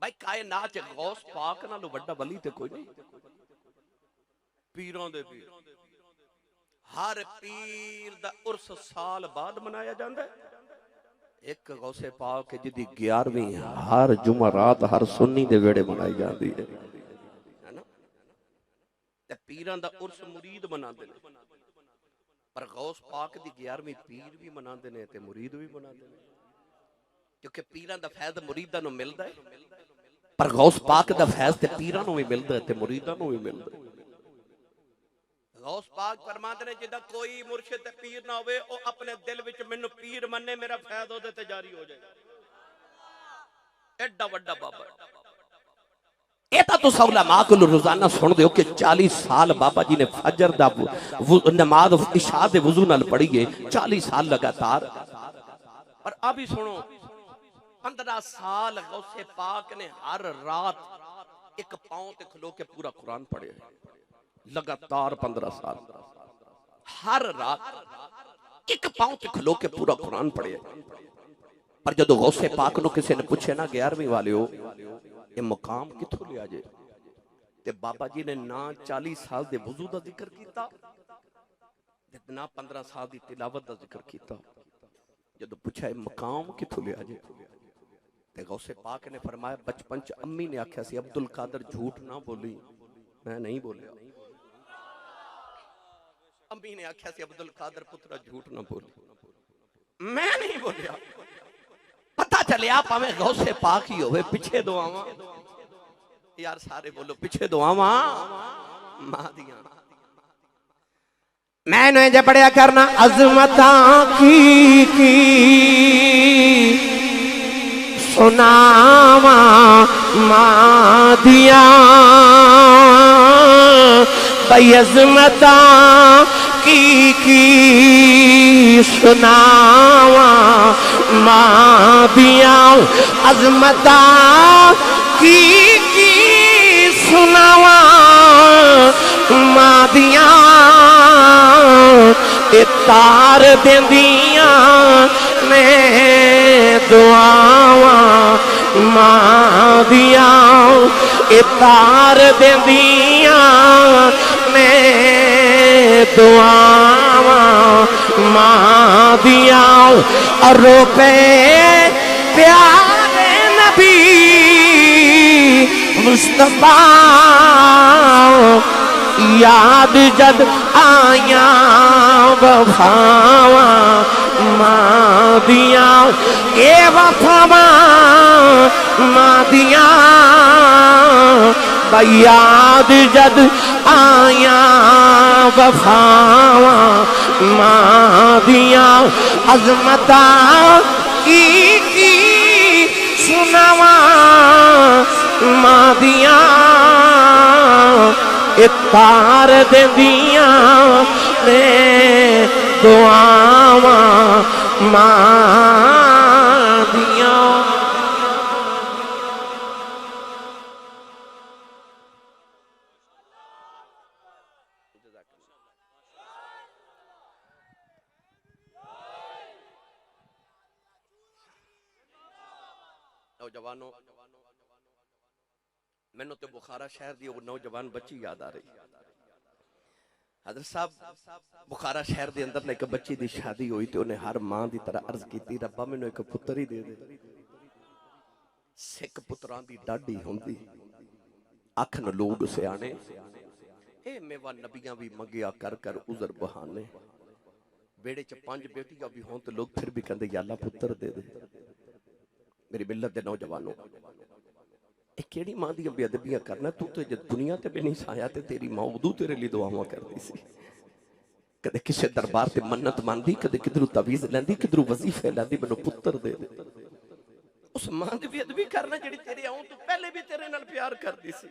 भाई कायनात च गौस पाक नालों बड़ा वली ते कोई नहीं। पीरों दे पीर, हर पीर दा उर्स साल बाद मनाया जाता है। एक गौसे पाक जिदी 11वीं हर जुमा रात हर सुन्नी दे वेड़े मनाई जाती है ना। पीरां दा उर्स मुरीद मनाते हैं, पर गौस पाक दी 11वीं पीर भी मनाते हैं ते मुरीद भी मनाते हैं, क्योंकि पीरां दा फैज़ मुरीदां नूं मिलदा है, पर गौस पाक दा फैज़ ते पीरां नूं भी मिलदा है ते मुरीदां नूं भी मिलदा है। गौस पाक फरमाते ने जिदा कोई मुर्शिद ते पीर ना होवे ओ अपने दिल विच मैनू पीर मन्ने, मेरा फैज़ ओदे ते जारी हो जाए। एडा वड्डा बाबा एता तो उलमा को रोजाना सुनदे हो कि 40 साल बाबा जी ने फजर दा नमाज इशा दे वुजू नाल पढ़ी है, 40 साल लगातार। और अभी सुनो 15 साल गौसे पाक ने हर रात एक पांव ते खलो के पूरा कुरान पढ़े लगातार 15 साल, हर रात एक पांव ते खलो के पूरा कुरान पढ़े। पर जदों गौसे पाक नु किसी ने पूछे ना 11वीं वाले हो ये मुकाम किथों लिया जे, ते बाबा जी ने ना 40 साल दे वुजू दा जिक्र कीता ते ना 15 साल दी तिलावत दा जिक्र कीता। जदों पूछा मुकाम किथों लिया जे ते गौसे पाक ने फरमाया बचपन च अम्मी ने आख्या सी अब्दुल कादर झूठ ना बोली, मैं नहीं बोलिया। अम्मी ने आख्या सी अब्दुल कादर पुत्रा झूठ ना बोली, मैं नहीं बोलिया। पता चलिया भावे गौसे पाक ही होवे पिछे दुआवां, यार सारे बोलो पिछे दुआवां मां दियां। मैंने जे पढ़िया करना अजमतां की सुनावा मां दिया, बई अजमतां की सुनावा मां दिया, अजमतां की सुनावा मां दिया, ए तार देंदियां ने दुआवां मां दिया, ए तार देंदियां ने दुआवां मां दिया। और रोपे प्यारे नबी मुस्तफा याद जद आया वफावा मां दिया, ए वफावा मां दिया, याद जद आया वफावा मां दिया, अजमतां की सुनावा मां दिया, तार देंदियां ने दुआवां मां दियां। नौजवानों मैनू तो बुखारा शहर की वो नौजवान बच्ची याद आ रही। हजरत साहब बुखारा शहर के अंदर एक बच्ची की शादी हुई तो उन्हें हर मां की तरह अर्ज की रब्बा मैनू एक पुत्र ही दे दे। सिख पुत्रां दी डाडी हुंदी अख न लोग सियाने, ए मेवा नबियां भी मंगिया कर कर उजर बहाने, बेड़े च 5 बेटियां भी हों तो लोग फिर भी कहते या अल्लाह पुत्र दे दे। मेरी मिल्लत दे नौजवानों केड़ी मां दी बेअदबियां करना, तू तो जब दुनिया ते भी नहीं साया ते तेरी मां उदू तेरे लिए दुआवां करती सी। कदे किसी दरबार ते मन्नत मांगदी, कदे किधरू तवीज़ लैंदी, किधरू वजीफे लैंदी मैनू पुत्र दे दे। उस मां दी बेअदबी करना जिहड़ी तेरे आउण तो पहले भी तेरे नाल प्यार करदी सी।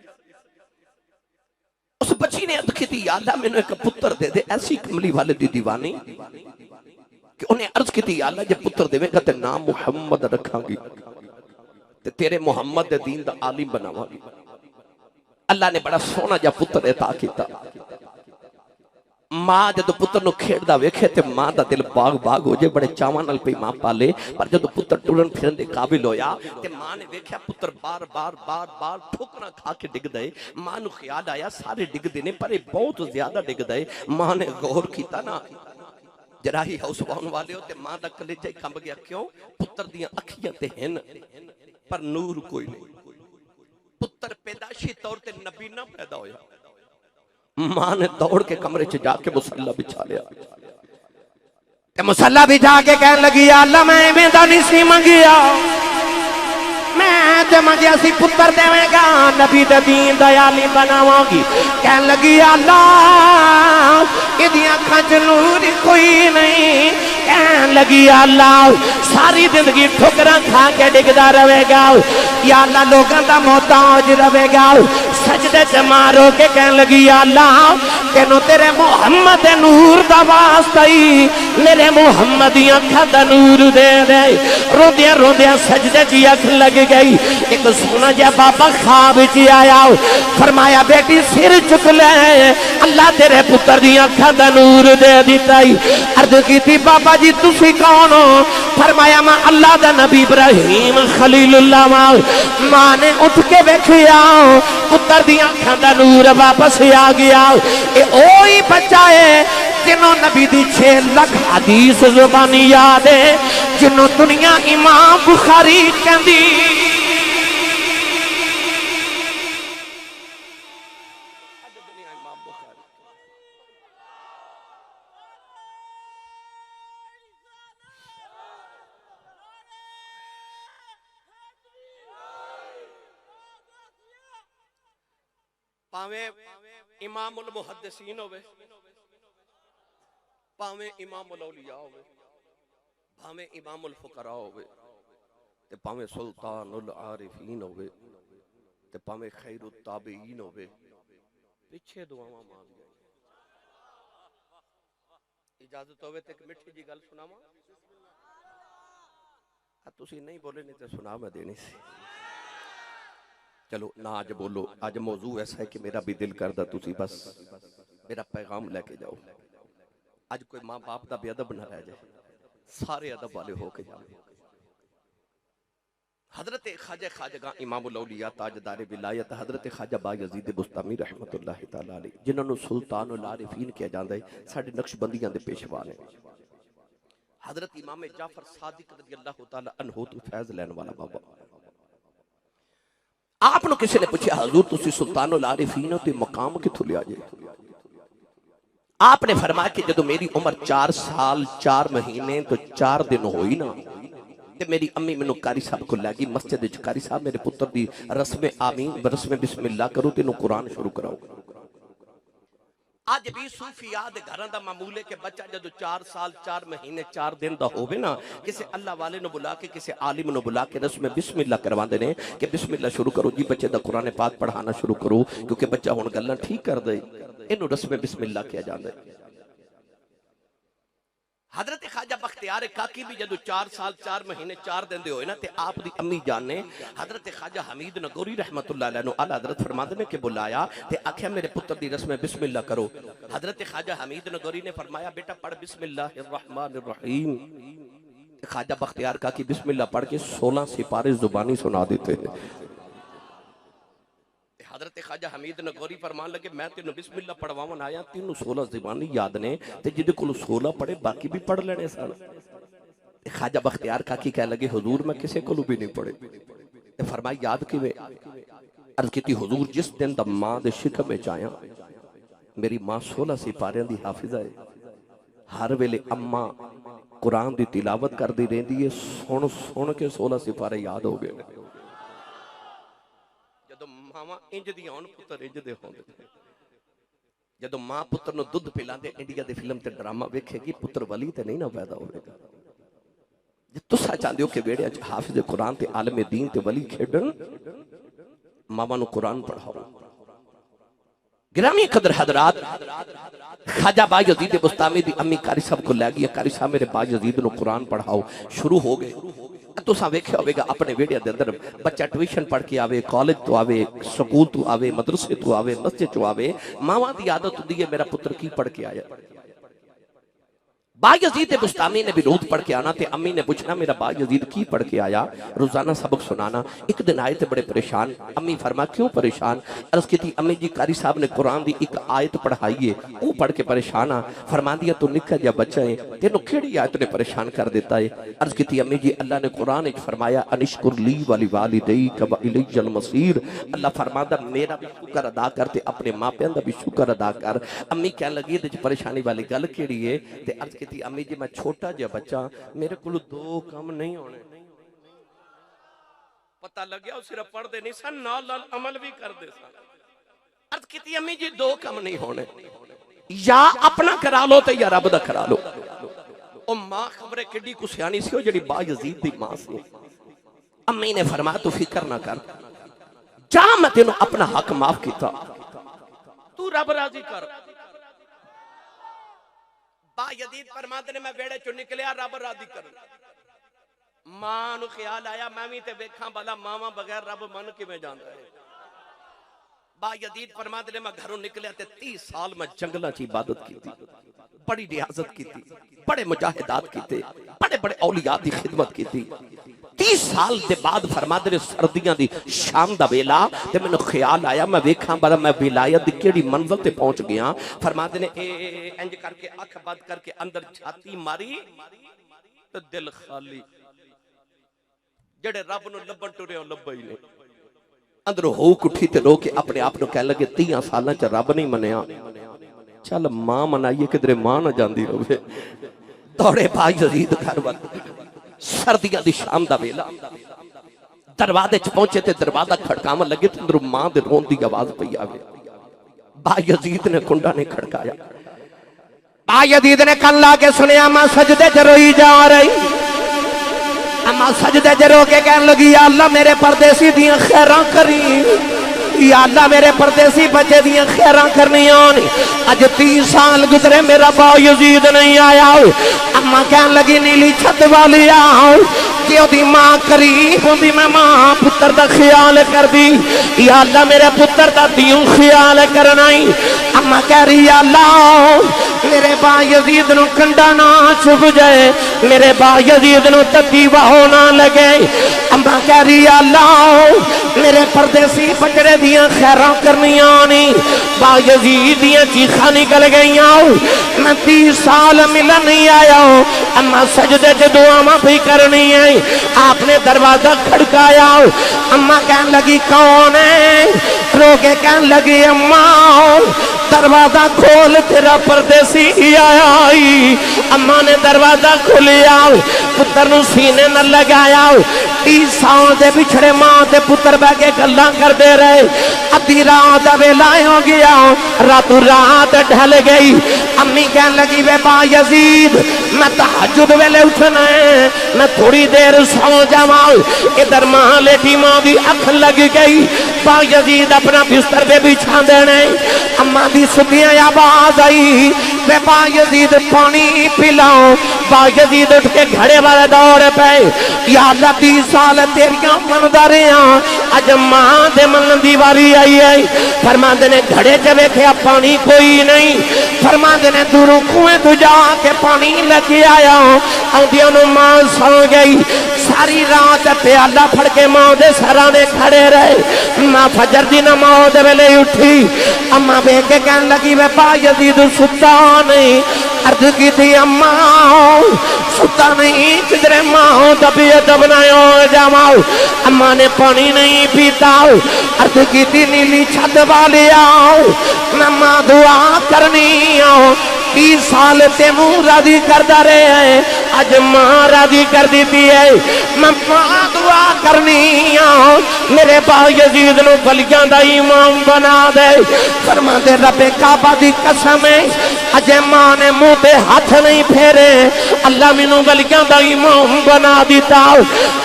उस बच्ची ने अर्ज की या अल्लाह मैनू एक पुत्र दे दे। ऐसी कमली वाले दी दीवानी कि उन्हें अर्ज की या अल्लाह जे पुत्र देवेगा ते नाम मुहम्मद रखांगी, तेरे मुहम्मद दे दीन दा आलिम बनावांगी। अल्लाह ने बड़ा सोहना जा पुत्र अता कीता। मां जदों पुत्र नूं खेडदा वेखे ते मां दा दिल बाग बाग हो जाए, बड़े चावां नाल पई मां पाले। पर जदों पुत्र टुरन फिरन दे काबिल होया ते मां ने वेख्या पुत्र बार बार बार बार ठोकरां खा के डिगदा है। मां नूं ख्याल आया सारे डिगदे ने पर बहुत ज्यादा डिगदा है। मां ने गौर कीता ना जराही हाउस वाउन वाले हो ते मां दा कलेजा कंब गया। क्यों? पुत्र दियां अखियां ते हन पर नूर कोई नहीं। पुत्र पैदाशी तौर ते नबी ना पैदा होया, मां ने दौड़ के कमरे च जाके मुसल्ला बिछा लिया। मुसल्ला बिछा के कहने लगी अल्लाह मैं इवें दा नहीं सी मंगिया, मैं ते मंगिया सी पुत्र देवेगा, नबी दे दीन दयाली बनावांगी। कहने लगी अल्लाह इहदी अखां च नूर कोई नहीं। कहने लगी अल्लाह सारी जिंदगी ठोकरां खा के डिगदा रहेगा, या अल्लाह लोगों का मोहताज रहेगा। सजदे च मारो के कहने लगी अल्लाह तेनों तेरे मुहम्मद दे नूर दा वास्ता ही मेरे मुहम्मद दी अखां दा नूर दे दे। रोंदियां रोंदियां सजदे च अख लग गई। एक सोना जिहा बाबा ख्वाब च आया, फरमाया बेटी सिर चुक ले, अल्लाह तेरे पुत्र दी अखां दा नूर दे दिता। अर्ज की बाबा जी तुसी कौन हो? फरमाया मैं अल्लाह दा नबी इब्राहिम खलीलुल्लाह। मां ने उठ के वेखिया पुत्र दी अखां दा नूर वापस आ गया। ये ओही बच्चा है जिन्हों नबी दी 6 लाख हदीस जुबानी याद है, जिन्हों दुनिया इमाम बुखारी कहंदी। भावें इमामुल मुहद्दिसीन होवे, भावें इमामुल औलिया होवे, भावें इमामुल फुकरा होवे, ते भावें सुल्तानुल आरिफीन होवे, ते भावें खैरुत ताबीन होवे, पीछे दुआवां मांग जाए। इजाजत होवे ते एक मिठी जी गल सुनावां। तुसी नहीं बोले नहीं तो सुना मैं देनी सी। चलो ना आज बोलो, आज मौजू ऐसा है कि मेरा भी दिल करदा तुसी बस मेरा पैगाम लेके जाओ। आज कोई माँ बाप का बेअदब ना रह जाए, सारे अदब वाले हो के जाओ। हजरत ख्वाजा खाजगा इमामुल औलिया ताजदार विलायत हजरत ख्वाजा बायजीद बुस्तामी रहमतुल्लाह तआला अलैह, जिन्होंने सुल्तानुल आरिफीन किया जाता है, साडे नक्शबंदियां दे पेशवा ने। हजरत इमाम जाफर सादिक रज़ियल्लाहु तआला अन्हु तो फैज लैन वाला बाबा। आपने किसी ने पूछा हजूर तुसी सुल्तानुल आरिफीन हो ते मकाम किथों लिया जे? आपने फरमाया कि जदों मेरी उम्र 4 साल 4 महीने तो 4 दिन होई ना, ते मेरी अम्मी मैनू कारी साहब को लैगी मस्जिद विच, कारी साहब मेरे पुत्र दी रस्म आमीन रस्म बिस्मिल्लाह करो तेनू कुरान शुरू कराओ। आज भी सूफिया दे घरां दा मामूल है कि बच्चा जदों 4 साल 4 महीने 4 दिन दा होवे ना, किसी अल्लाह वाले नु बुला के किसी आलिम नु बुला के रस्म बिस्मिल्लाह करवांदे ने कि बिस्मिल्लाह शुरू करो जी, बच्चे दा कुरान पाक पढ़ाना शुरू करो, क्योंकि बच्चा हुण गल्लां ठीक कर दे। इनू रस्म बिस्मिल्लाह किया जांदा है। हजरत ख्वाजा बख्तियार काकी भी जदों 4 साल 4 महीने 4 दिन दे होए ना, ते आप दी अम्मी जान ने हजरत ख्वाजा हमीद नगौरी रहमतुल्लाह अलैह नु आला हजरत फरमाते ने कि बुलाया ते आख्या मेरे पुत्र दी रस्म बिस्मिल्लाह करो। हजरत ख्वाजा हमीद नगौरी ने फरमाया बेटा पढ़ बिस्मिल्लाहिर रहमानिर रहीम। ख्वाजा बख्तियार काकी बिस्मिल्लाह पढ़ के 16 सिपारे जुबानी सुना देते हैं। हजरत ख्वाजा हमीद नगौरी फरमान लगे मैं तेन बिस्मिल्लाह पढ़वावन आया, तेन 16 ज़बानी याद ने, ते जिदे कोल 16 पढ़े बाकी भी पढ़ लेने सन। ख्वाजा बख्तियार काकी कह लगे हुजूर मैं किसी को भी नहीं पढ़े। ते फरमाया याद किवें? अर्ज की हुजूर जिस दिन दा मां दे शिकम विच आया, मेरी मां 16 सिपारियां दी हाफिजा है, हर वेले अम्मा कुरान दी तिलावत करदी रहिंदी है, सुन सुन के 16 सिपारे याद हो गए। मावां इंज दी होण पुत्र इंज दे होंदे। जदों मां पुत्र नूं दुध पिलांदे इंडिया दी फिल्म ते ड्रामा वेखेगी, पुत्र वली ते नहीं ना पैदा होवेगा। जे तुसा चाहंदे हो कि वेड़िया च हाफिज़ कुरान ते आलम दीन ते वली खेडण, मावां नूं कुरान पढ़ाओ। गिरामी कदर हजरात, ख्वाजा बायजीद बुस्तामी दी अम्मी कारी साहब को लै गई, कारी साहब मेरे बायजीद नूं कुरान पढ़ाओ। शुरू हो गए। तुसा वेख्या होवेगा अपने वेड़िया दे अंदर बच्चा ट्यूशन पढ़ के आवे, कॉलेज तो आवे, स्कूल तो आवे, मदरसे तो आवे, मस्जिद तो आवे, मावां दी आदत हुंदी है मेरा पुत्र की पढ़ के आया। बायजीद बुस्तामी ने विरोध पढ़ के आना, अम्मी ने पूछना मेरा बायजीद की पढ़ के आया, रोजाना सबक सुनाना। एक दिन आए थे बड़े परेशान। अम्मी फरमा क्यों परेशान? अर्ज की थी अम्मी जी कारी साहब ने कुरान की एक आयत पढ़ाई है, वो पढ़ के परेशान आ। फरमा दिया तू निक्का जा बच्चा है, तेनों केड़ी आयत ने परेशान कर देता है? अर्ज की थी अम्मी जी अल्लाह ने कुरान फरमाया अनिश्कुर ली वाली वालिदैक व इलैयल मसीर। अल्लाह फरमाता मेरा भी शुक्र अदा कर ते अपने मापियां दा भी शुक्र अदा कर। अम्मी कह लगी इहदे च परेशानी वाली गल केड़ी है? ते अर्ज की थी अम्मी जी मैं छोटा जिहा बच्चा, मेरे को दो काम नहीं होने। पता लग्या सिर्फ पढ़ते नहीं सन, नाल नाल अमल भी करते सन। अर्ज की थी अम्मी जी दो काम नहीं होने, या अपना करा लो ते या रब दा करा लो। ओ मां खबरे किड्डी को सियानी सी, जिहड़ी बायजीद दी मां सी। अम्मी ने फरमाया तू फिक्र ना कर, जा मैं तेनों अपना हक माफ किया, तू रब राजी कर। बायजीद फरमाते ने मैं वेड़े चो निकलिया रब राजी कर। मां नूं ख्याल आया मैं भी ते वेखां भला मावा बगैर रब मन किवें जांदा है। बायजीद फरमाते ने मैं घरों निकलिया ते 30 साल मैं जंगलों च इबादत की, बड़ी रियाजत की, बड़े मुजाहिदात किए, बड़े बड़े औलिया की खिदमत की। 30 साल के बाद फरमाते ने सर्दियों की शाम का वेला ते मैनूं ख्याल आया मैं वेखां बड़ा मैं विलायत की केड़ी मंजिल ते पहुंच गया। फरमाते ने इंज करके अख बंद करके अंदर छाती मारी तो दिल खाली, जेड़े रब नूं लभण टुरे लभे ही नहीं। अंदरों हो उठी ते रो के अपने आप नूं कह लगे 30 सालों च रब नहीं मनिया, चल मां मनाइए किधरे मां ना जाती रहे। दौड़े बायजीद घर वल, सर्दियों की शाम का वेला, दरवाजे च पहुंचे ते दरवाजा खड़कावन लगे ते अंदरों मां दे रोन की आवाज पई आवे। बायजीद ने कुंडा नहीं खड़काया। बायजीद ने कन ला के सुनिया मां सजदे च रोई जा रही। अम्मा सजदे च रो के कहन लगी या अल्लाह मेरे परदेसी दियां खैरां करी, या अल्लाह मेरे परदेसी बच्चे दियां खैरां करनियां ने। अज 30 साल गुजरे मेरा बायजीद नहीं आया। अम्मा कहन लगी नीली छत वाली आओ कि ओदी मां करीब होंदी, मैं मां पुत्र दा ख्याल कर दी, या अल्लाह मेरे पुत्र दा दियों ख्याल करना ही। अम्मा कह रही या अल्लाह मेरे बायजीद नूं कंडा ना चुभ जाए, मेरे बायजीद नूं तत्ती वाहो ना लगे। अम्मा कह रही या अल्लाह मेरे परदेसी बजड़े दियां खैरां करनियां नहीं। बायजीद दियां चीखां निकल गईयां, मैं 30 साल मिलन नहीं आया। अम्मा सजदे च दुआवां भी करनी है। आपने दरवाजा खड़काया। अम्मा कहन लगी कौन है? रो के कहन लगी अम्मा दरवाजा खोल तेरा परदेसी आया। अम्मा ने दरवाजा खोलिया, पुत्र नूं सीने न लगाया। 30 साल दे पिछड़े मां ते पुत्र बह के गल्लां करते रहे। अद्धी रात दा वेला हो गया, रातों रात ढल गई। अम्मी कहन लगी वे बायजीद मैं तहज्जुद वेले उठना है, मैं थोड़ी देर सो जावा। इधर मां लेटी, मां की अख लग गई। बायजीद अपना बिस्तर पे बिछा देने, अम्मा दी सुतियां आवाज आई वे बायजीद पानी पिलाओ। बायजीद उठ के घड़े वाले दौड़ पे, या अल्लाह 30 साल तेरियां मनदा रहा, अज मां दे मन दी वारी आई है। फरमांदे ने घड़े च वेखिया पानी कोई नहीं। फरमांदे ने दूरों कुएं तो जाके पानी लेके आया। आंदियां नूं मां सौ गई। सारी रात प्याला फड़ के मां दे सराने खड़े रहे। मां फजर दी नमाज वेले उठी। अम्मा वेख के कहन लगी वे बायजीद सुता नहीं। अर्ज की थी अम्मा सुता नहीं किधरे मां तबीयत बनायो जाओ। अम्मा ने पानी नहीं पीता। अर्ज की थी नीली छत वाले आओ, अम्मा दुआ करनी आओ। 30 साल तेनू राजी करता रहे है, अज मां राजी कर दी है। मैं मां दुआ करनी आओ मेरे बायजीद नूं गलियां दा इमाम बना दे। फरमाते रब्बे काबा दी कसम है अजे मां ने मुंह पे हाथ नहीं फेरे, अल्लाह मैनू गलियां दा इमाम बना दिता।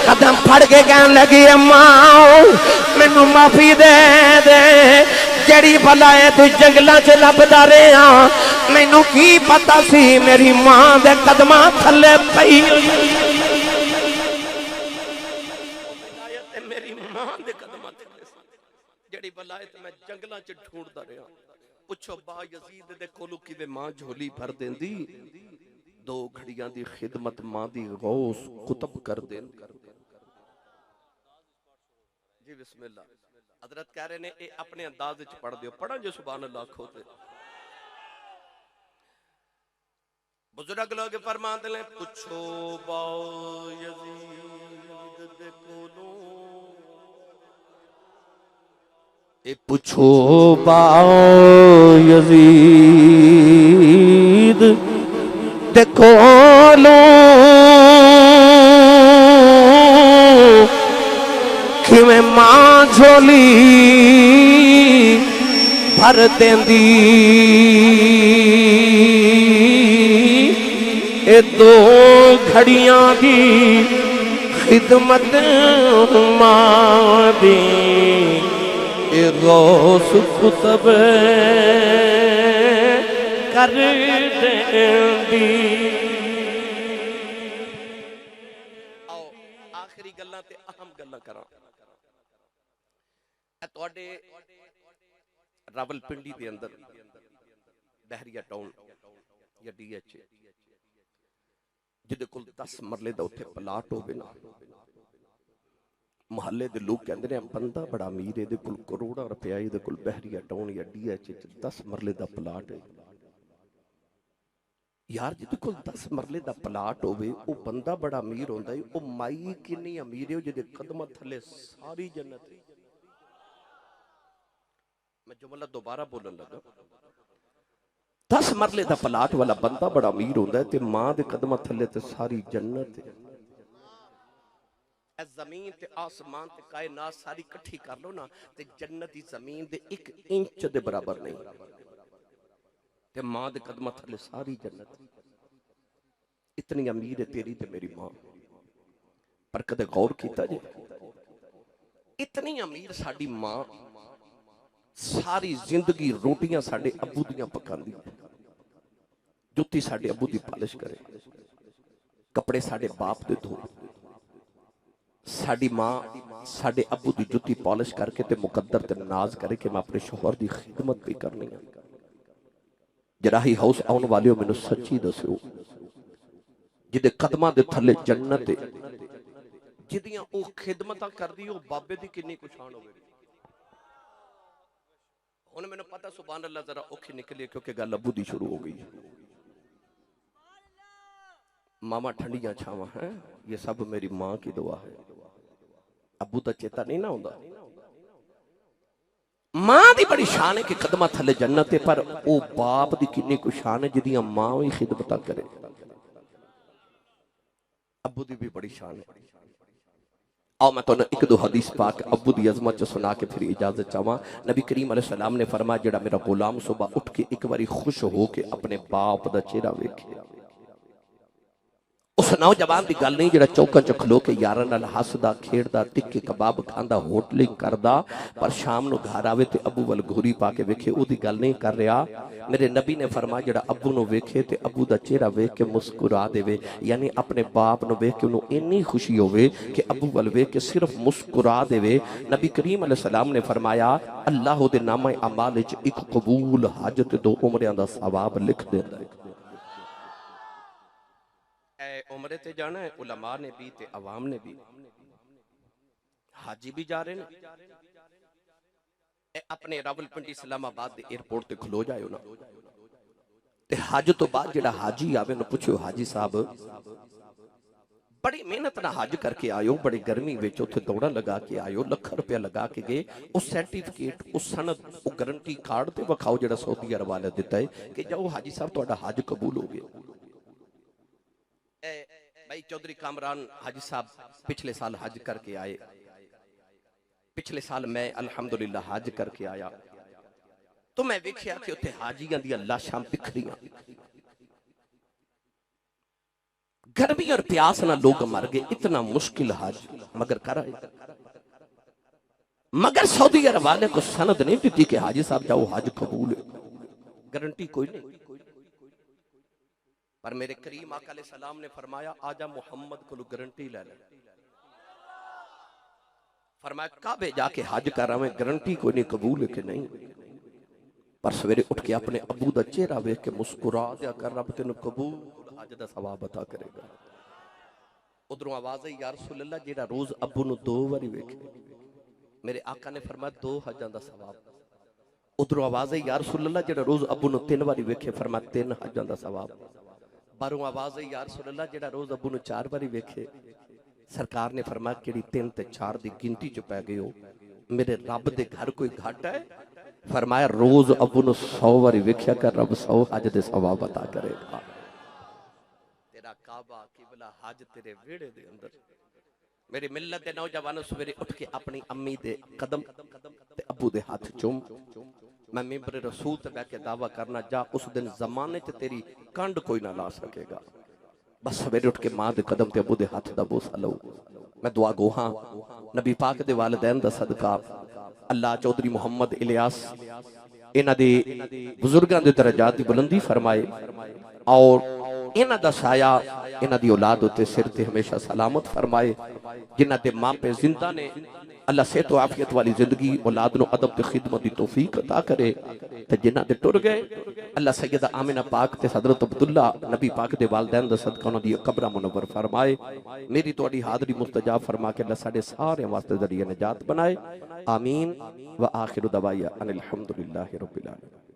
कदम फड़ के कहन लगी अम्मा मैनू माफी दे दे, जड़ी भलाए तू जंगलों च लभदा रहा, मैनू की पता सी मेरी मां दे कदमां थले पई। मेरी मां दे कदमां थले जड़ी भलाए मैं जंगलों च ढूंढदा रहा। पुछो बायजीद दे कोलों किवें मां झोली भर देंदी। दो घड़ियां दी खिदमत मां दी गौस कुतब कर देन। जी बिस्मिल्लाह। हजरत कह रहे ने ये अपने अंदाज विच पढ़ दियो, पढ़ा जो सुभान अल्लाह खोते। बुजुर्ग लोग फरमाते ने पुछो बायजीद दे कोलों, ए पुछो बायजीद दे कोलों किवें मां झोली भर देंदी, ए दो घड़ियां दी खिदमत मां दी ए गौस कुतब कर देंदी। आओ आखिरी गल्लां ते अहम गल्लां करां। तुहाडे रावलपिंडी दे अंदर बहरिया टाउन या DH जिदे कोल 10 मरले दा उत्थे प्लाट होवे ना, मोहल्ले दे लोग कहंदे ने बंदा बड़ा अमीर है, कोल करोड़ा रुपया, इहदे कोल बहरिया टाउन या DH 10 मरले दा प्लाट है। यार जिदे कोल 10 मरले दा प्लाट होवे वो बंदा बड़ा अमीर होंदा है, वो माई किन्नी अमीर है जिहदे कदमां थल्ले सारी जन्नत है। मैं जुमला दोबारा बोलन लगा। 10 मरले दा प्लाट वाला बंदा बड़ा अमीर होंदा है ते मां दे कदमां थल्ले ते सारी जन्नत है। ए जमीन ते आसमान ते कायनात सारी इकट्ठी कर लो ना ते जन्नत दी जमीन दे 1 इंच दे बराबर नहीं, ते मां दे कदमां थल्ले सारी जन्नत। इतनी अमीर है तेरी ते मेरी मां। पर कदे गौर कीता जे इतनी अमीर साडी मां सारी जिंदगी रोटियां साडे अब्बू दियां पकांदी, जुत्ती साडे अब्बू दी पालिश करे, कपड़े साडे बाप दे धोए। साडी मां साडे अब्बू दी जुत्ती पॉलिश करके ते मुकद्दर ते नाज करे कि मैं अपने शोहर दी खिदमत भी करनी है। जराही हाउस आउन वालियों मैनू सच्ची दस्यो जिदे कदमां दे थल्ले जन्नत है, जिदियां ओ खिदमतां करदी ओ बाबे दी किन्नी कुशान होवे। हुण मैनू पता सुभान अल्लाह जरा औखी निकली क्योंकि गल अब्बू दी शुरू हो गई है। मामा ठंडियां छावां हैं, ये सब मेरी मां की दुआ है। अब्बू दा चेता नहीं ना हुंदा। मां दी बड़ी शान है कि कदमां थल्ले जन्नत है, पर ओ बाप दी किन्नी कुछ शान है जिदियां मां भी खिदमतां करे। अब्बू दी भी बड़ी शान है। आओ मैं तुहानू 1-2 हदीस पाक अब्बू दी अजमत च सुना के फिर इजाजत चाहवां। नबी करीम अलैहिस्सलाम ने फरमाया जेड़ा मेरा गुलाम सुबह उठ के एक बारी खुश हो के अपने बाप दा चेहरा वेखे, उस नौजवान की गल नहीं जेड़ा चौकां च खलो के यारां नाल हसदा खेड़दा टिक्के कबाब खांदा होटलिंग करदा, पर शाम नूं घर आवे ते अब्बू वल घूरी पा के वेखे, ओदी गल नहीं कर रहा। मेरे नबी ने फरमाया जेड़ा अब्बू नूं वेखे ते अब्बू दा चेहरा वेख के मुस्कुरा देवे, यानी अपने बाप नूं वेख के उन्होंने इन्नी खुशी होवे कि अब्बू वल वेख के सिर्फ मुस्कुरा देवे। नबी करीम अलैहिस्सलाम ने फरमाया अल्लाह दे नामे अमाल विच एक कबूल हज ते 2 उमरियां दा सवाब लिख देंदा है। उमरे ते जाना है, उलमा ने भी ते अवाम ने भी, हाजी भी जा रहे हैं। अपने रावलपिंडी इस्लामाबाद दे एयरपोर्ट ते खलो जाओ ना, ते हज तो बाद जेड़ा हाजी आवे ना पुछो हाजी साहब बड़ी मेहनत ना हज करके आयो, बड़ी गर्मी विच उत्थे दौड़ा लगा के आयो, लाख रुपया लगा के गए, उस सर्टिफिकेट उस सनद उस गारंटी कार्ड ते विखाओ जेड़ा सऊदी अरब वाले दिता है कि जाओ हाजी साहब तुहाडा हज कबूल हो गया। भाई चौधरी कामरान हाजी साहब पिछले साल हज करके आए, पिछले साल मैं अल्हम्दुलिल्लाह हज करके आया, तो मैं वेख्या कि उत्थे हाजियां दी लाशां बिखरियां, गर्मी और प्यास ना लोग मर गए। इतना मुश्किल हज मगर कर आए, मगर सऊदी अरब वाले को सनद नहीं दी कि हाजी साहब जाओ हज कबूल है, गारंटी कोई नहीं। पर मेरे करीम आका अलैहिस्सलाम ने फरमाया आजा मुहम्मद को गारंटी ले ले। फरमाया काबे जाके हज कर रहा मैं, गारंटी कोई नहीं कबूल है कि नहीं। पर सवेरे उठ के अपने अबू दा चेहरा वेख के मुस्कुरा दिया कर, रब तेन कबूल हज दा सवाब अता करेगा। उधरों आवाज आई, या रसूल अल्लाह जेड़ा रोज अब्बू नूं 2 बारी वेखे, मेरे आका ने फरमाया 2 हजां दा सवाब। उधरों आवाज आई, या रसूल अल्लाह जेड़ा रोज अब्बू नूं 3 बारी वेखे, फरमाया 3 हजां दा सवाब। बारों आवाज आई, या रसूल अल्लाह जेड़ा रोज अब्बू नूं 4 बारी वेखे, सरकार ने फरमाया कि 3 ते 4 दी गिनती च पै गए हो, मेरे रब दे घर कोई घाटा है? फरमाया रोज अब्बू नूं 100 बारी वेख्या कर, रब 100 हज दे सवाब अता करेगा। तेरा काबा किबला हज तेरे वेड़े दे अंदर। मेरी मिल्लत दे नौजवानों सवेरे उठ के अपनी अम्मी दे कदम ते अब्बू दे हाथ चूम। मैं मिंबर रसूल ते बैठ के दावा करना, जा उस दिन जमाने च तेरी कंड कोई ना ला सकेगा। बस सवेरे उठ के मां दे कदम ते अब्बू दे हाथ दा बोसा लो। मैं दुआ गोहा नबी पाक दे वालिदैन दा सदका, अल्लाह चौधरी मोहम्मद इलियास इन्हां दे बुजुर्गां दे दरजात दी बुलंदी फरमाए और इन्हां दा साया इन्हां दी औलाद उत्ते सिर ते हमेशा सलामत फरमाए। जिन्हां दे मापे जिंदा ने, अल्लाह सेहत आफियत वाली जिंदगी, औलाद नो अदब ते खिदमत दी तौफीक अता करे। ते जिन्हां दे टुर गए, अल्लाह सैयदा आमिना पाक ते हजरत अब्दुल्ला नबी पाक दे वालिदैन दा सदका उन्हां दी कब्रां मुनव्वर फरमाए। मेरी तुहाडी हाज़री मुस्तजाब फरमा के अल्लाह साडे सारे वास्ते जरिए निजात बनाए। आमीन व आखिरु दवाया अनिल हम्दुलिल्लाहि रब्बिल आलमीन।